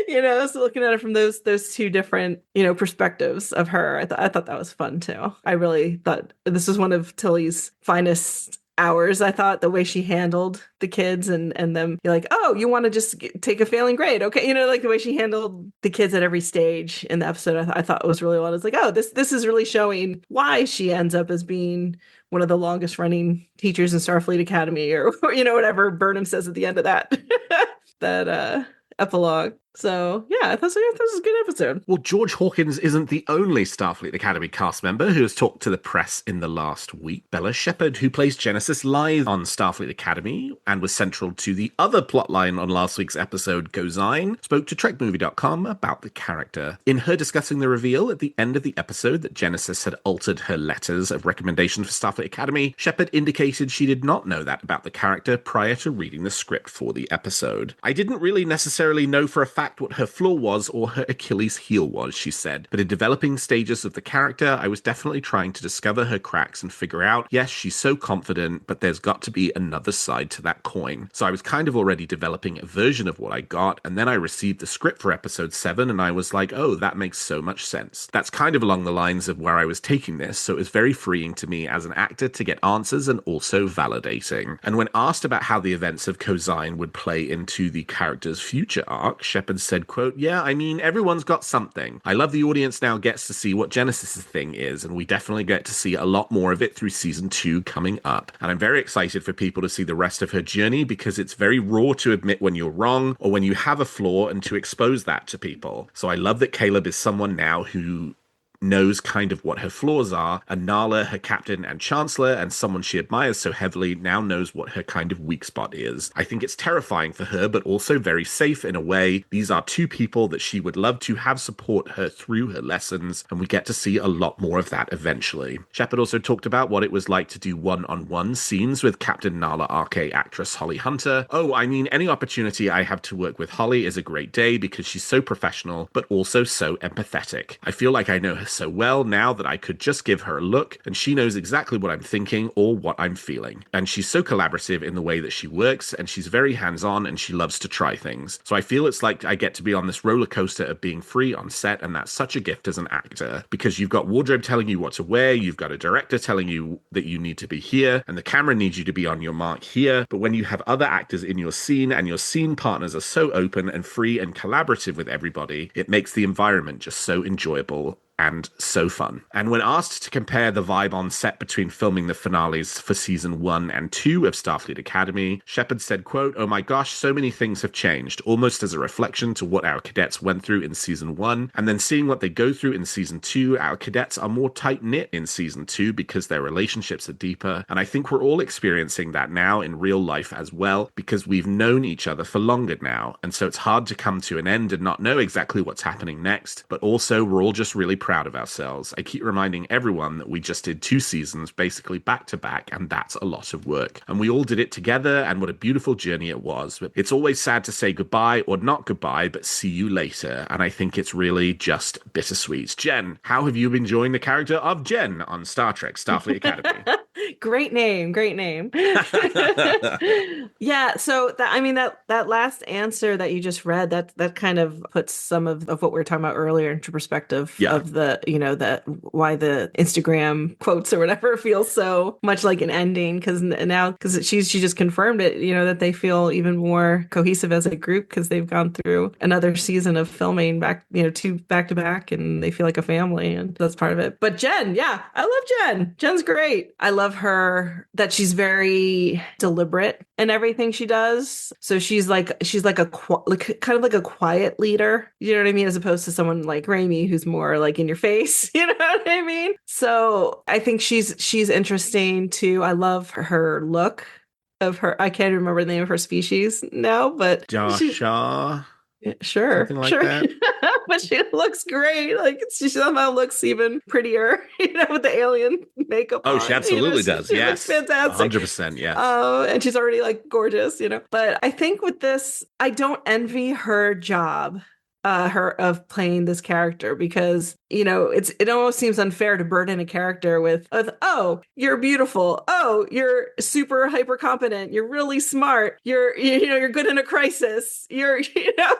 you know, so looking at it from those two different, you know, perspectives of her, I thought that was fun too. I really thought this was one of Tilly's finest hours. I thought the way she handled the kids and them, you're like, oh, you want to just take a failing grade, okay, you know, like the way she handled the kids at every sage in the episode, I thought it was really well. It's like, oh, this is really showing why she ends up as being one of the longest running teachers in Starfleet Academy, or you know, whatever Burnham says at the end of that epilogue. So yeah, I thought this was a good episode. Well, George Hawkins isn't the only Starfleet Academy cast member who has talked to the press in the last week. Bella Shepard, who plays Genesis live on Starfleet Academy and was central to the other plotline on last week's episode, Cosine, spoke to TrekMovie.com about the character. In her discussing the reveal at the end of the episode that Genesis had altered her letters of recommendation for Starfleet Academy, Shepard indicated she did not know that about the character prior to reading the script for the episode. I didn't really necessarily know for a fact what her flaw was or her Achilles heel was, she said, but in developing stages of the character, I was definitely trying to discover her cracks and figure out, yes, she's so confident, but there's got to be another side to that coin. So I was kind of already developing a version of what I got, and then I received the script for episode 7, and I was like, oh, that makes so much sense. That's kind of along the lines of where I was taking this, so it was very freeing to me as an actor to get answers and also validating. And when asked about how the events of Cosine would play into the character's future arc, Shepard said, quote, yeah, I mean, everyone's got something. I love the audience now gets to see what Genesis' thing is, and we definitely get to see a lot more of it through season 2 coming up. And I'm very excited for people to see the rest of her journey because it's very raw to admit when you're wrong or when you have a flaw and to expose that to people. So I love that Caleb is someone now who knows kind of what her flaws are, and Nala, her captain and chancellor, and someone she admires so heavily, now knows what her kind of weak spot is. I think it's terrifying for her, but also very safe in a way. These are two people that she would love to have support her through her lessons, and we get to see a lot more of that eventually. Shepard also talked about what it was like to do one-on-one scenes with Captain Nala RK actress Holly Hunter. Oh, I mean, any opportunity I have to work with Holly is a great day because she's so professional, but also so empathetic. I feel like I know her so well now that I could just give her a look and she knows exactly what I'm thinking or what I'm feeling. And she's so collaborative in the way that she works, and she's very hands-on and she loves to try things. So I feel it's like I get to be on this roller coaster of being free on set, and that's such a gift as an actor, because you've got wardrobe telling you what to wear, you've got a director telling you that you need to be here, and the camera needs you to be on your mark here. But when you have other actors in your scene and your scene partners are so open and free and collaborative with everybody, it makes the environment just so enjoyable and so fun. And when asked to compare the vibe on set between filming the finales for season 1 and 2 of Starfleet Academy, Shepard said, quote, "Oh my gosh, so many things have changed, almost as a reflection to what our cadets went through in season 1. And then seeing what they go through in season 2, our cadets are more tight-knit in season 2 because their relationships are deeper. And I think we're all experiencing that now in real life as well, because we've known each other for longer now. And so it's hard to come to an end and not know exactly what's happening next. But also, we're all just really proud of ourselves. I keep reminding everyone that we just did 2 seasons basically back to back, and that's a lot of work. And we all did it together, and what a beautiful journey it was. But it's always sad to say goodbye or not goodbye, but see you later. And I think it's really just bittersweet." Jenn, how have you been enjoying the character of Jenn on Star Trek Starfleet Academy? Great name. Yeah, so that last answer that you just read, that kind of puts some of what we were talking about earlier into perspective of the, that why the Instagram quotes or whatever feels so much like an ending, because she just confirmed it, that they feel even more cohesive as a group because they've gone through another season of filming back, 2 back to back, and they feel like a family, and that's part of it. But Jenn, I love Jenn. Jenn's great. I love her that she's very deliberate in everything she does. So she's like kind of like a quiet leader, you know what I mean, as opposed to someone like Reymi who's more like in your face, you know what I mean? So I think she's interesting too. I love her look of her. I can't remember the name of her species now, but Jasha. Sure. Something like that. But she looks great. Like, she somehow looks even prettier, with the alien makeup on. She absolutely does. She yes. looks fantastic. 100%. Yes. And she's already like gorgeous, But I think with this, I don't envy her job. Her of playing this character, because it almost seems unfair to burden a character with oh, you're beautiful, oh, you're super hyper competent, you're really smart, you're good in a crisis, you're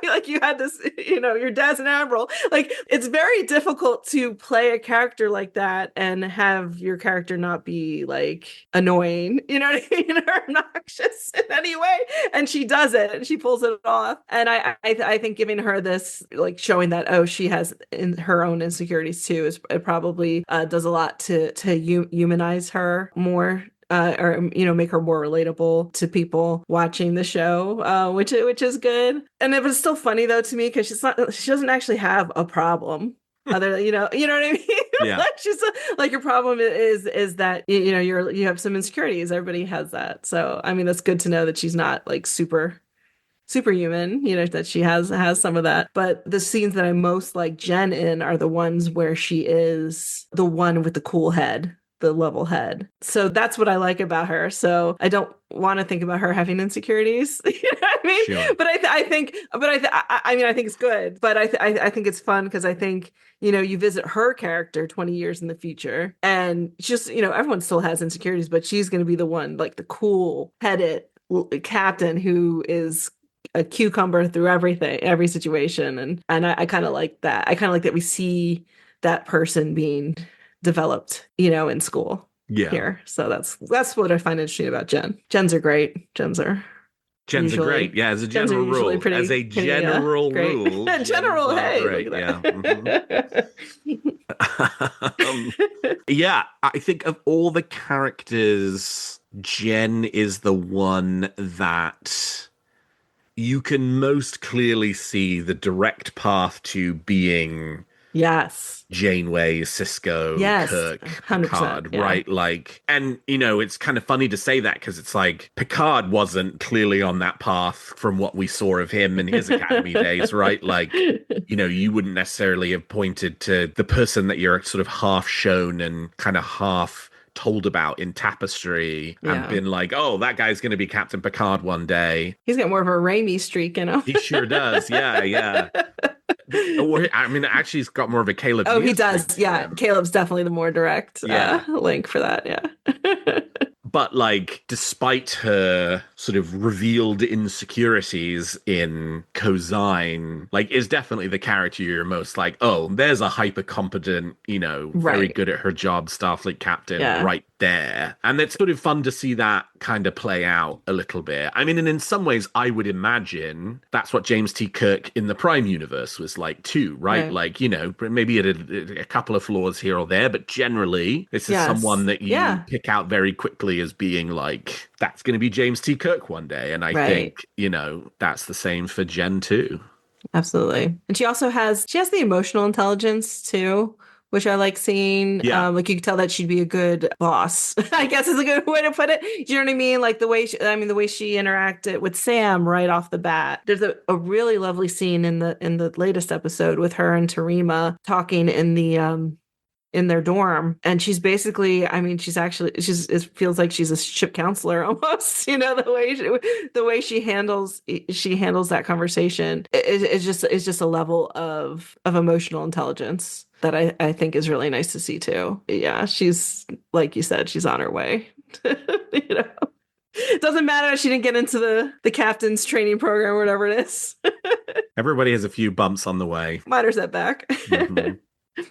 like you had this, your dad's an admiral. Like, it's very difficult to play a character like that and have your character not be like annoying, or obnoxious in any way, and she does it and she pulls it off. And I think giving her this, like, showing that she has in her own insecurities too, it probably does a lot to humanize her more, or make her more relatable to people watching the show, which is good. And it was still funny though to me, because she doesn't actually have a problem. Other, you know what I mean? Yeah. Like, she's like, your problem is that you have some insecurities. Everybody has that. So I mean, that's good to know that she's not like superhuman, that she has some of that. But the scenes that I most like Jenn in are the ones where she is the one with the cool head, the level head. So that's what I like about her. So I don't want to think about her having insecurities. You know what I mean? Sure. But I think it's good. But I think it's fun because I think, you visit her character 20 years in the future, and just, everyone still has insecurities, but she's going to be the one, like the cool headed captain who is a cucumber through every situation. And I kind of like that. I kind of like that we see that person being developed, in school here. So that's what I find interesting about Jenn. Jenns are great. Jenns are great. Yeah, as a general rule. Rule. General, hey. Great. Yeah. Yeah, I think of all the characters, Jenn is the one that you can most clearly see the direct path to being Janeway, Sisko, Kirk, 100%, Picard, right? Like, and it's kind of funny to say that because it's like Picard wasn't clearly on that path from what we saw of him in his academy days, right? Like, you wouldn't necessarily have pointed to the person that you're sort of half shown and kind of half told about in Tapestry and been like, oh, that guy's going to be Captain Picard one day. He's got more of a Reymi streak, He sure does. Yeah. Or, I mean, actually, he's got more of a Caleb. Oh, he Mears does. thing to Yeah. him. Caleb's definitely the more direct link for that. Yeah. But, like, despite her sort of revealed insecurities in Cosine, like, is definitely the character you're most like, oh, there's a hyper-competent, very Right. good at her job Starfleet captain Yeah. right there. And it's sort of fun to see that kind of play out a little bit. I mean, and in some ways, I would imagine that's what James T. Kirk in the Prime universe was like too, right? Like, maybe it had a couple of flaws here or there, but generally, this is someone that you pick out very quickly as being like, that's going to be James T. Kirk one day. And I think, that's the same for Jenn too. Absolutely. And she also has the emotional intelligence too, which I like seeing. Yeah. Like you can tell that she'd be a good boss, I guess is a good way to put it. You know what I mean? Like the way she interacted with Sam right off the bat. There's a really lovely scene in the latest episode with her and Tarima talking in their dorm, and she's basically, I mean, it feels like she's a ship counselor almost, the way she handles that conversation is just a level of emotional intelligence that I think is really nice to see too. Yeah, she's, like you said, she's on her way. It doesn't matter if she didn't get into the captain's training program or whatever it is. Everybody has a few bumps on the way. Minor setback. Mm-hmm.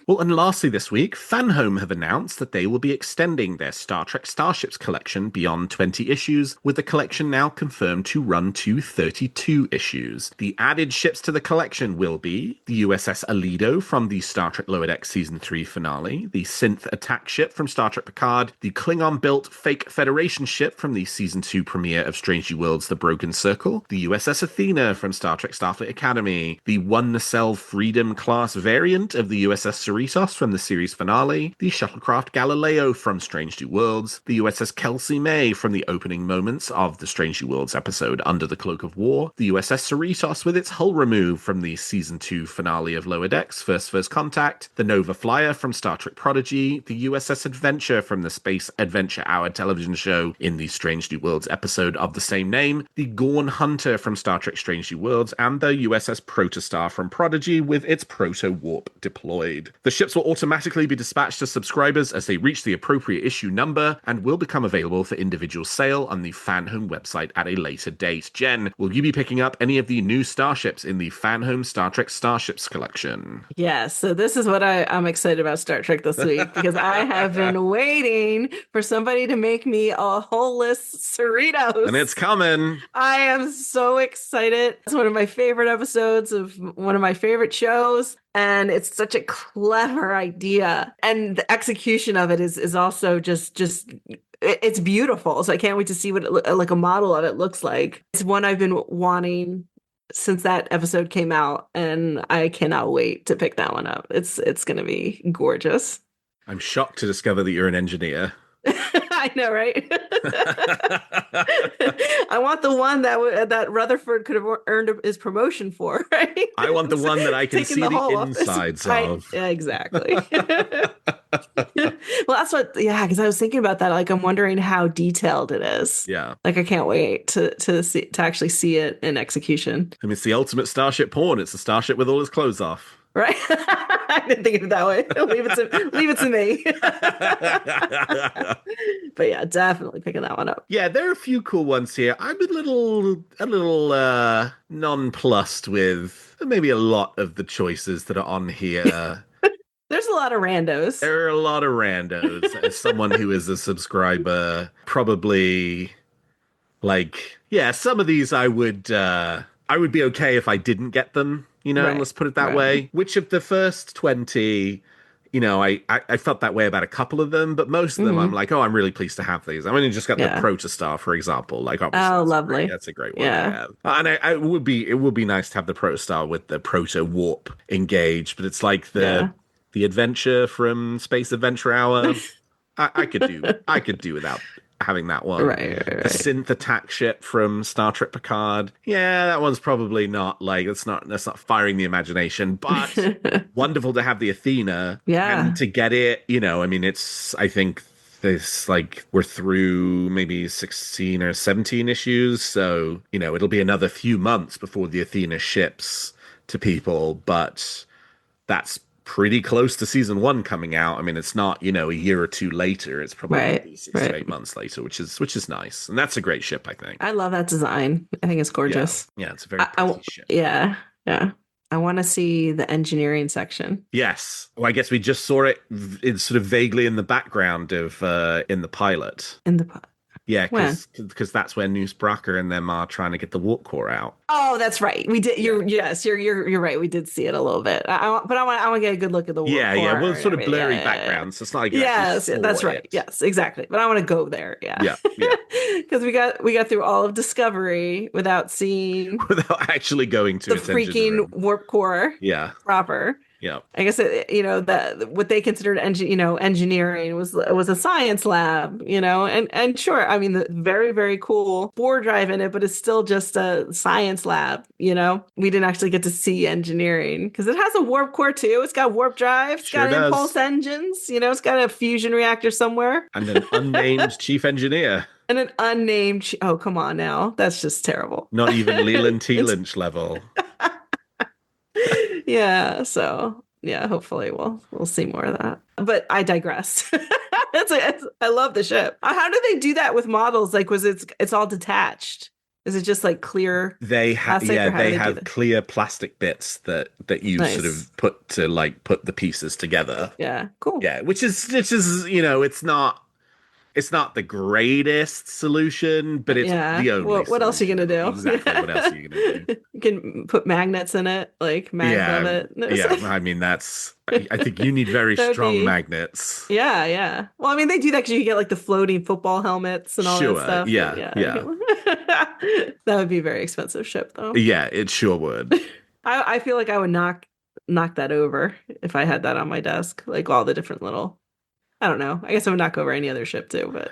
Well, and lastly this week, Fanhome have announced that they will be extending their Star Trek Starships collection beyond 20 issues, with the collection now confirmed to run to 32 issues. The added ships to the collection will be the USS Aledo from the Star Trek Lower Decks Season 3 finale, the Synth attack ship from Star Trek Picard, the Klingon-built Fake Federation ship from the Season 2 premiere of Strange New Worlds The Broken Circle, the USS Athena from Star Trek Starfleet Academy, the one nacelle Freedom-class variant of the USS Cerritos from the series finale, the shuttlecraft Galileo from Strange New Worlds, the USS Kelsey May from the opening moments of the Strange New Worlds episode Under the Cloak of War, the USS Cerritos with its hull removed from the Season 2 finale of Lower Decks First Contact, the Nova Flyer from Star Trek Prodigy, the USS Adventure from the Space Adventure Hour television show in the Strange New Worlds episode of the same name, the Gorn Hunter from Star Trek Strange New Worlds, and the USS Protostar from Prodigy with its proto-warp deployed. The ships will automatically be dispatched to subscribers as they reach the appropriate issue number and will become available for individual sale on the Fanhome website at a later date. Jen, will you be picking up any of the new starships in the Fanhome Star Trek Starships collection? Yes, so this is what I'm excited about Star Trek this week, because I have been waiting for somebody to make me a whole list Cerritos. And it's coming. I am so excited. It's one of my favorite episodes of one of my favorite shows. And it's such a clever idea. And the execution of it is also just it's beautiful. So I can't wait to see what like a model of it looks like. It's one I've been wanting since that episode came out, and I cannot wait to pick that one up. It's going to be gorgeous. I'm shocked to discover that you're an engineer. I know, right? I want the one that Rutherford could have earned his promotion for, right? I want the one that I can see the insides of. Yeah, exactly. Well, that's what, because I was thinking about that. Like, I'm wondering how detailed it is. Yeah. Like, I can't wait to actually see it in execution. I mean, it's the ultimate starship porn. It's a starship with all its clothes off. Right? I didn't think of it that way. Leave it to me. But yeah, definitely picking that one up. Yeah, there are a few cool ones here. I'm a little nonplussed with maybe a lot of the choices that are on here. There's a lot of randos. There are a lot of randos. As someone who is a subscriber, probably some of these I would be okay if I didn't get them. Right. Let's put it that way. Which of the first 20, I felt that way about a couple of them, but most of them I'm like, oh, I'm really pleased to have these. I mean, you just got the Protostar, for example. Like, obviously, lovely. That's a great one to have. And it would be nice to have the Protostar with the Proto Warp engaged, but it's like the Adventure from Space Adventure Hour. I could do without having that one. Right. The synth attack ship from Star Trek Picard. Yeah, that one's probably not that's not firing the imagination, but wonderful to have the Athena. Yeah. And to get it, I think this, we're through maybe 16 or 17 issues, so it'll be another few months before the Athena ships to people, but that's pretty close to season 1 coming out. I mean, it's not, a year or two later. It's probably Right, 6 to 8 months later, which is nice. And that's a great ship, I think. I love that design. I think it's gorgeous. Yeah, it's a very pretty ship. Yeah. I want to see the engineering section. Yes. Well, I guess we just saw it sort of vaguely in the background of in the pilot. Yeah, because that's where Noose Bracker and them are trying to get the warp core out. Oh, that's right. We did. You're right. We did see it a little bit. But I want to get a good look at the warp core. Yeah. Well, sort of blurry background, so it's not like that's right. Yes, exactly. But I want to go there. Yeah. Because we got through all of Discovery without actually going to the freaking warp core. Yeah. Proper. Yeah, I guess that what they considered engineering was a science lab, and sure, I mean, the very, very cool board drive in it, but it's still just a science lab. We didn't actually get to see engineering because it has a warp core too. It's got warp drive, it's got impulse engines, it's got a fusion reactor somewhere, and an unnamed chief engineer. And an unnamed. Oh, come on now, that's just terrible. Not even Leland T. Lynch level. Yeah, so hopefully we'll see more of that. But I digress. I love the ship. How do they do that with models? Like, it's all detached? Is it just like clear? They have clear plastic bits that you sort of put to put the pieces together. Yeah, cool. Yeah, which is it's not the greatest solution, but it's the only. Well, what else are you gonna do? Exactly. What else are you gonna do? You can put magnets in it, magnet it. Yeah. I mean, I think you need very strong magnets. Yeah. Well, I mean, they do that because you get the floating football helmets and all that stuff. Yeah. That would be a very expensive ship, though. Yeah, it sure would. I feel like I would knock that over if I had that on my desk, all the different little. I don't know. I guess I would knock over any other ship too, but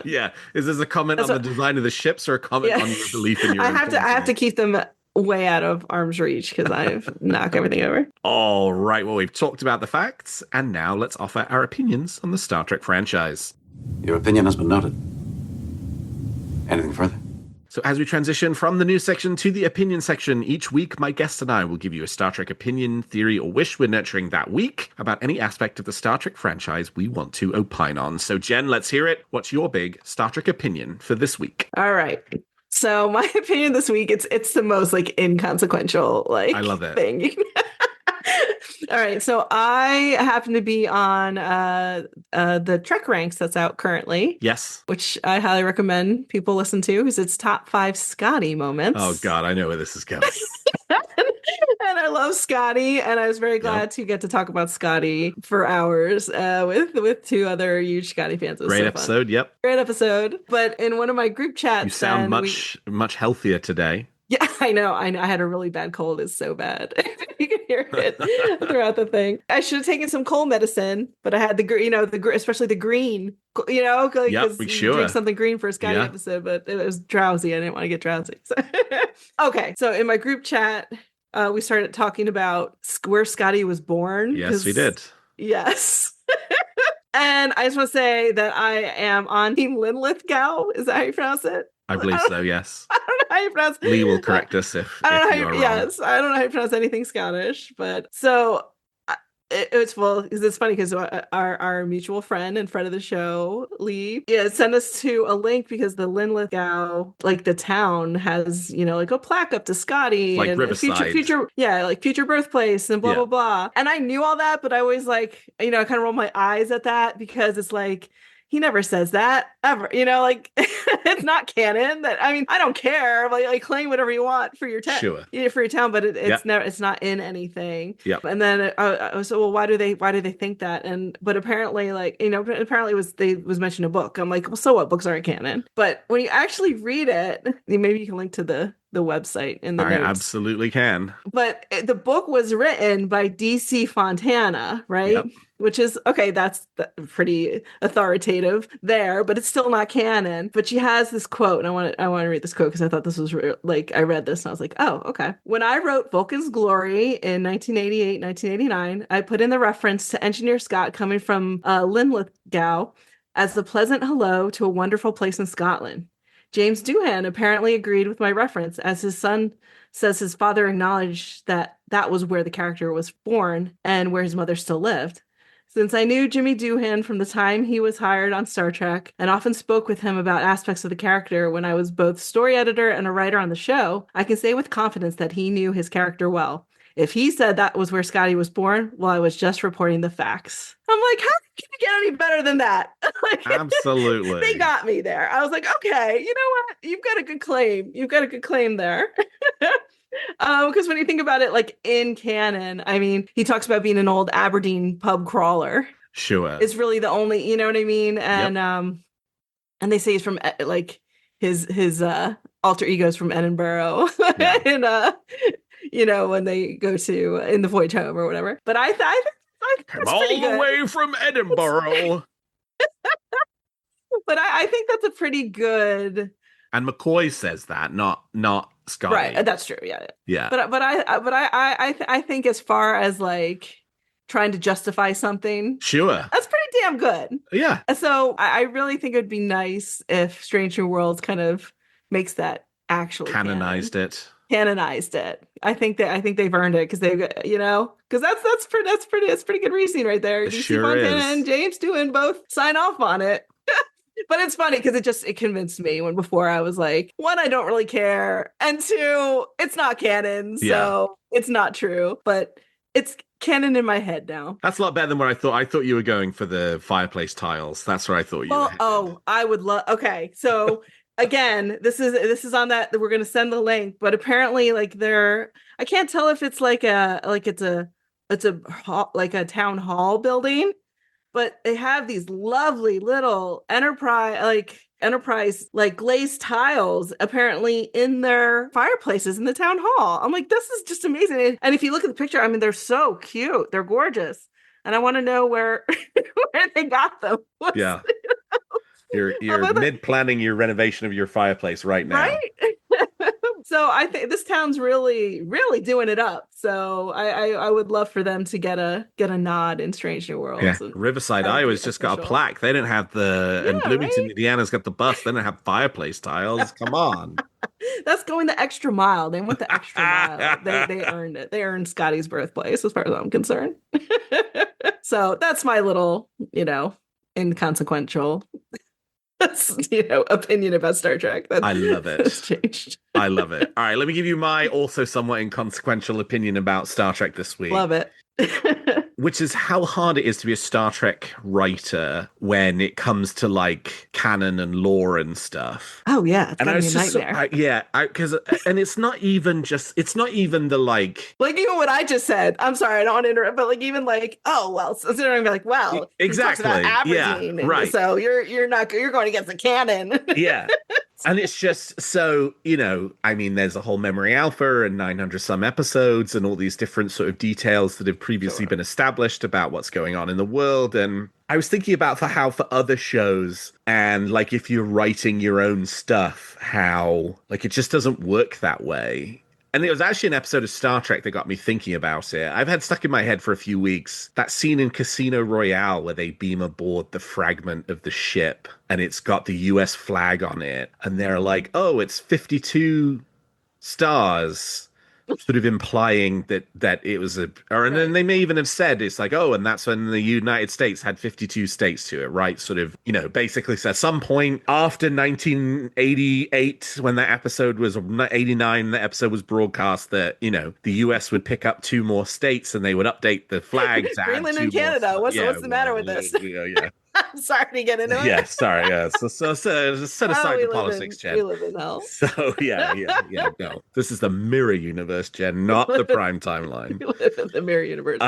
yeah. Is this a comment on the design of the ships or a comment on your belief in your? I have to keep them way out of arm's reach because I've knocked everything over. All right. Well, we've talked about the facts, and now let's offer our opinions on the Star Trek franchise. Your opinion has been noted. Anything further? So as we transition from the news section to the opinion section, each week my guest and I will give you a Star Trek opinion, theory, or wish we're nurturing that week about any aspect of the Star Trek franchise we want to opine on. So Jen, let's hear it. What's your big Star Trek opinion for this week? All right. So my opinion this week, it's the most inconsequential I love it. Thing. All right, so I happen to be on the Trek Ranks that's out currently. Yes. Which I highly recommend people listen to because it's top 5 Scotty moments. Oh, God, I know where this is going. And I love Scotty, and I was very glad to get to talk about Scotty for hours with 2 other huge Scotty fans. Great episode, yep. Great episode. But in one of my group chats... You sound much healthier today. Yeah, I know. I had a really bad cold. It's so bad. You can hear it throughout the thing. I should have taken some cold medicine, but I had especially the green, because we drink something green for a Scotty episode, but it was drowsy. I didn't want to get drowsy. So. Okay, so in my group chat, we started talking about where Scotty was born. Yes, we did. Yes. And I just want to say that I am on Team Linlithgow. Is that how you pronounce it? I believe so, yes. I don't know how you pronounce it. Lee will correct us if you are wrong. Yes, I don't know how you pronounce anything Scottish, but so it's because it's funny because our mutual friend and friend of the show, Lee, sent us to a link because the Linlithgow, the town has, a plaque up to Scotty and Riverside. future birthplace and blah, blah, blah. And I knew all that, but I always I kind of roll my eyes at that because it's he never says that ever, it's not canon. I don't care. Claim whatever you want for your town, for your town, but it's not in anything. Yep. And then I was well, why do they think that? But apparently, apparently it was mentioned in a book. I'm like, well, so what? Books aren't canon. But when you actually read it, maybe you can link to the website in the notes. I absolutely can. But the book was written by DC Fontana, right? Yep. Which is, okay, that's pretty authoritative there, but it's still not canon. But she has this quote, and I want to read this quote because I thought this was I read this and I was like, oh, okay. When I wrote Vulcan's Glory in 1988, 1989, I put in the reference to Engineer Scott coming from Linlithgow as the pleasant hello to a wonderful place in Scotland. James Doohan apparently agreed with my reference, as his son says his father acknowledged that that was where the character was born and where his mother still lived. Since I knew Jimmy Doohan from the time he was hired on Star Trek and often spoke with him about aspects of the character when I was both story editor and a writer on the show, I can say with confidence that he knew his character well. If he said that was where Scotty was born, well, I was just reporting the facts. I'm like, how can you get any better than that? Like, Absolutely. They got me there. I was like, okay, you know what? You've got a good claim. You've got a good claim there. Because when you think about it, like in canon, I mean, he talks about being an old Aberdeen pub crawler. Sure. It's really the only, you know what I mean? And and they say he's from like his alter egos from Edinburgh. Yeah. And you know, when they go to in the voyage home or whatever. But I think that's all pretty the good. way from Edinburgh. But I think that's a pretty good. And McCoy says that, not Scotty. Right, that's true. Yeah. Yeah. But I think as far as like trying to justify something, Sure, that's pretty damn good. Yeah. So I really think it would be nice if Strange New Worlds kind of makes that actually Canonized it. I think they've earned it because they've, you know, because that's pretty good reasoning right there. It DC sure Fontana is. and James Doohan both sign off on it. But it's funny because it convinced me when before I was like, one, I don't really care, and two, it's not canon, so it's not true. But it's canon in my head now. That's a lot better than what I thought. I thought you were going for the fireplace tiles. That's where I thought you were headed. Oh, I would love. Okay, so again, this is on that we're gonna send the link, but apparently, like I can't tell if it's like it's a like a town hall building. But they have these lovely little enterprise like glazed tiles apparently in their fireplaces in the town hall. I'm like, this is just amazing. And if you look at the picture, I mean, they're so cute. They're gorgeous. And I want to know where they got them. Yeah. You're mid-planning your renovation of your fireplace right now. Right? So I think this town's really, really doing it up. So I would love for them to get a nod in Strange New Worlds. Yeah. Riverside, Iowa's just got a plaque. They don't have and Bloomington, Indiana's got the bus. They don't have fireplace tiles. Come on. That's going the extra mile. They went the extra mile. They earned it. They earned Scotty's birthplace, as far as I'm concerned. So that's my little, inconsequential opinion about Star Trek. I love it. Has changed. I love it. All right, let me give you my also somewhat inconsequential opinion about Star Trek this week. Love it. Which is how hard it is to be a Star Trek writer when it comes to like canon and lore and stuff. Oh yeah, it's gonna be a nightmare. And it's not even the like even what I just said. I'm sorry, I don't want to interrupt, but like even like, oh well, so they're gonna be like, well, exactly, Aberdeen, yeah, right. So you're going against the canon. Yeah. And it's just so, I mean, there's a whole Memory Alpha and 900 some episodes and all these different sort of details that have previously been established about what's going on in the world. And I was thinking about how for other shows and like if you're writing your own stuff, how like it just doesn't work that way. And it was actually an episode of Star Trek that got me thinking about it. I've had stuck in my head for a few weeks that scene in Casino Royale where they beam aboard the fragment of the ship and it's got the US flag on it. And they're like, oh, it's 52 stars, sort of implying that it was and then they may even have said it's like, oh, and that's when the United States had 52 states to it, right? Sort of, basically at some point after 1988, when that episode was 89, the episode was broadcast that, the US would pick up 2 more states and they would update the flags. Greenland and Canada. What's the matter with this? Yeah. I'm sorry to get into it. Yeah, sorry. Yeah. So set aside the politics, Jen. We live in hell. So yeah. No, this is the mirror universe, Jen, not the prime timeline. We live in the mirror universe.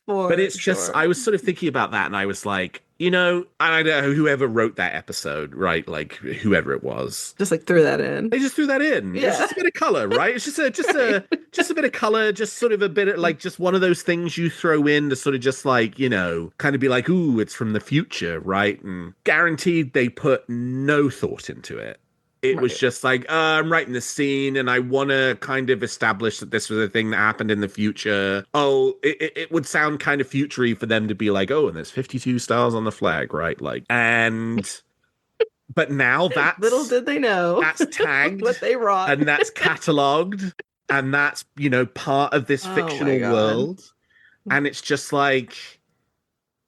But it's just, I was sort of thinking about that, and I was like, I don't know whoever wrote that episode, right? Like whoever it was, just like threw that in. They just threw that in. Yeah. It's just a bit of color, right? It's just a bit of color, just sort of a bit of like just one of those things you throw in to sort of just like kind of be like, ooh, it's from the future, right? And guaranteed they put no thought into it. It was just like, I'm writing this scene and I want to kind of establish that this was a thing that happened in the future. Oh, it would sound kind of future-y for them to be like, oh, and there's 52 stars on the flag, right? Like, and But now that's little did they know that's tagged what they wrought, and that's catalogued, and that's, you know, part of this Oh my fictional God. world. And it's just like,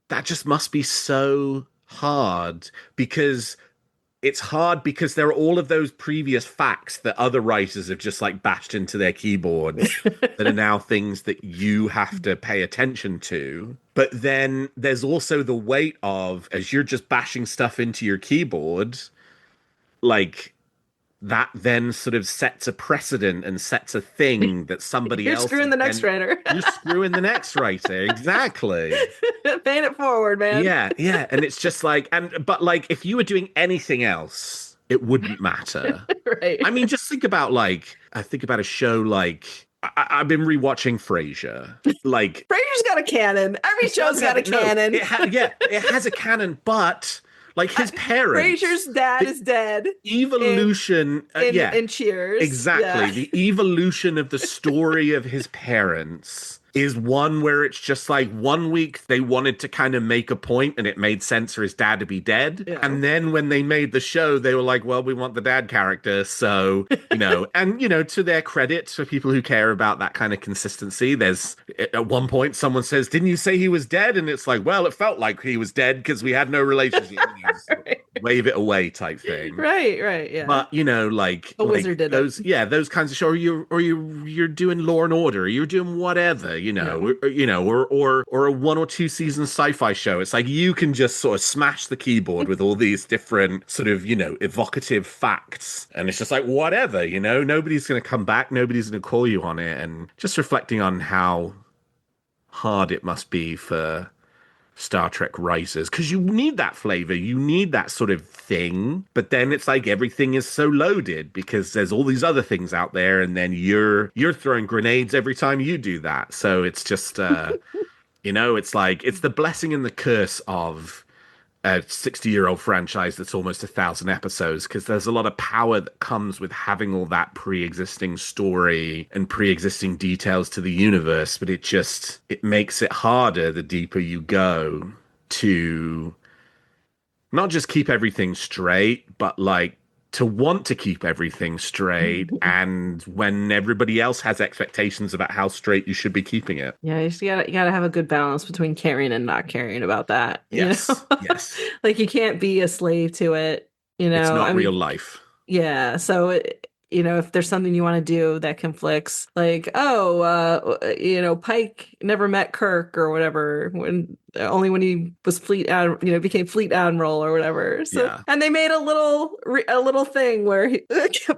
that just must be so hard, because it's hard because there are all of those previous facts that other writers have just like bashed into their keyboards that are now things that you have to pay attention to. But then there's also the weight of, as you're just bashing stuff into your keyboard, like, that then sort of sets a precedent and sets a thing that somebody You're else... screwing the next writer. You're screwing the next writer. Exactly. Paying it forward, man. Yeah. And it's just like... But like, if you were doing anything else, it wouldn't matter. Right. I mean, just think about like... I think about a show like... I've been rewatching Frasier. Like... Frasier's got a canon. Every show's got a canon. It has a canon, but... Like, his parents... Frasier's dad is dead. Evolution... in Cheers. Exactly. Yeah. The evolution of the story of his parents is one where it's just like, 1 week they wanted to kind of make a point and it made sense for his dad to be dead. Yeah. And then when they made the show, they were like, well, we want the dad character. So, you know, and, you know, to their credit, for people who care about that kind of consistency, there's at one point someone says, didn't you say he was dead? And it's like, well, it felt like he was dead because we had no relationship. Right. Wave it away type thing. Right, yeah. But, you know, like... A wizard did those, it. Yeah, those kinds of shows, you're doing Law and Order, or you're doing whatever, you know, or a 1 or 2 season sci-fi show. It's like, you can just sort of smash the keyboard with all these different sort of, you know, evocative facts. And it's just like, whatever, you know, nobody's going to come back. Nobody's going to call you on it. And just reflecting on how hard it must be for Star Trek writers, because you need that flavor, you need that sort of thing, but then it's like everything is so loaded because there's all these other things out there, and then you're throwing grenades every time you do that. So it's just you know, it's like, it's the blessing and the curse of a 60-year-old franchise that's almost 1,000 episodes, because there's a lot of power that comes with having all that pre-existing story and pre-existing details to the universe, but it makes it harder the deeper you go to not just keep everything straight, but like to want to keep everything straight, and when everybody else has expectations about how straight you should be keeping it. Yeah, you gotta have a good balance between caring and not caring about that. Yes. You know? Yes. Like, you can't be a slave to it, you know. It's not real life. Yeah, so you know, if there's something you want to do that conflicts, like, you know, Pike never met Kirk or whatever, only when he was became fleet admiral or whatever. So, Yeah. And they made a little thing where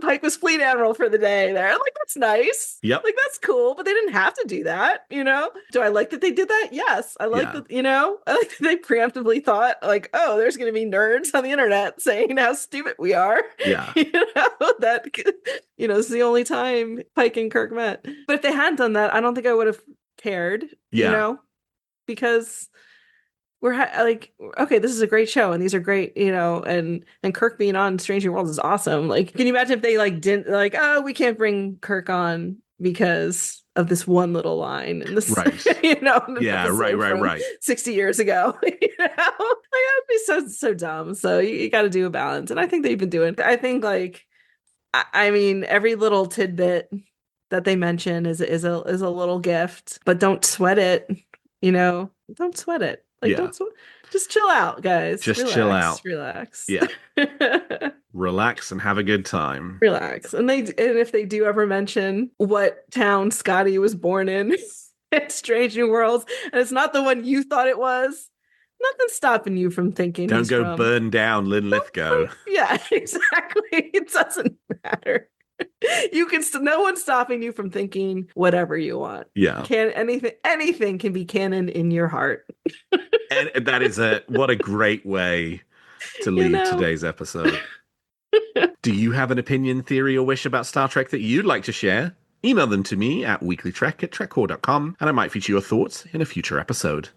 Pike was fleet admiral for the day there. Like, that's nice. Yep. Like, that's cool, but they didn't have to do that, you know? Do I like that they did that? Yes. I like that, you know? I like that they preemptively thought, like, oh, there's going to be nerds on the internet saying how stupid we are. Yeah. You know, that, you know, it's the only time Pike and Kirk met. But if they hadn't done that, I don't think I would have cared, you know? Because we're like, okay, this is a great show and these are great, you know, and Kirk being on Strange New Worlds is awesome. Like, can you imagine if they like didn't, like, oh, we can't bring Kirk on because of this one little line in this, right? You know, yeah, right. 60 years ago, you know, like, that'd be so dumb. So you got to do a balance, and I think they've been doing. I think, like, I mean, every little tidbit that they mention is a little gift, but don't sweat it. You know, don't sweat it. Like, just chill out, guys. Just chill out. Relax. Yeah. Relax and have a good time. Relax. And if they do ever mention what town Scotty was born in, it's Strange New Worlds, and it's not the one you thought it was, nothing's stopping you from thinking. Don't go burn down Lynn Lithgow. Yeah, exactly. It doesn't matter. You can no one's stopping you from thinking whatever you want. Yeah. Anything can be canon in your heart. And that is what a great way to leave today's episode. Do you have an opinion, theory, or wish about Star Trek that you'd like to share? Email them to me at weeklytrek@trekcore.com, and I might feature your thoughts in a future episode.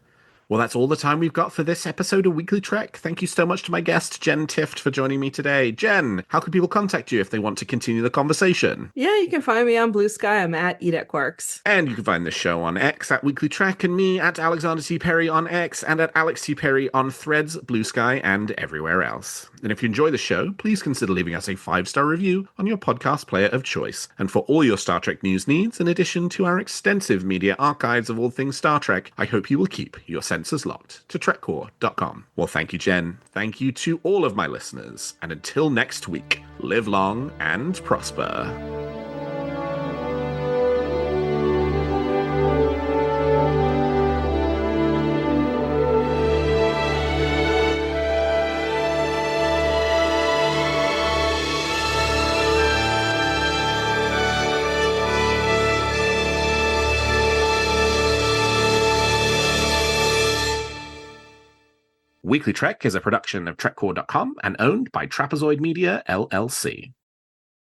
Well, that's all the time we've got for this episode of Weekly Trek. Thank you so much to my guest, Jenn Tifft, for joining me today. Jen, how can people contact you if they want to continue the conversation? Yeah, you can find me on Blue Sky. I'm at EatAtQuarks. And you can find the show on X at Weekly Trek, and me at Alexander T. Perry on X, and at Alex T. Perry on Threads, Blue Sky, and everywhere else. And if you enjoy the show, please consider leaving us a 5-star review on your podcast player of choice. And for all your Star Trek news needs, in addition to our extensive media archives of all things Star Trek, I hope you will keep your senses locked to TrekCore.com. Well, thank you, Jen. Thank you to all of my listeners. And until next week, live long and prosper. Weekly Trek is a production of TrekCore.com and owned by Trapezoid Media, LLC.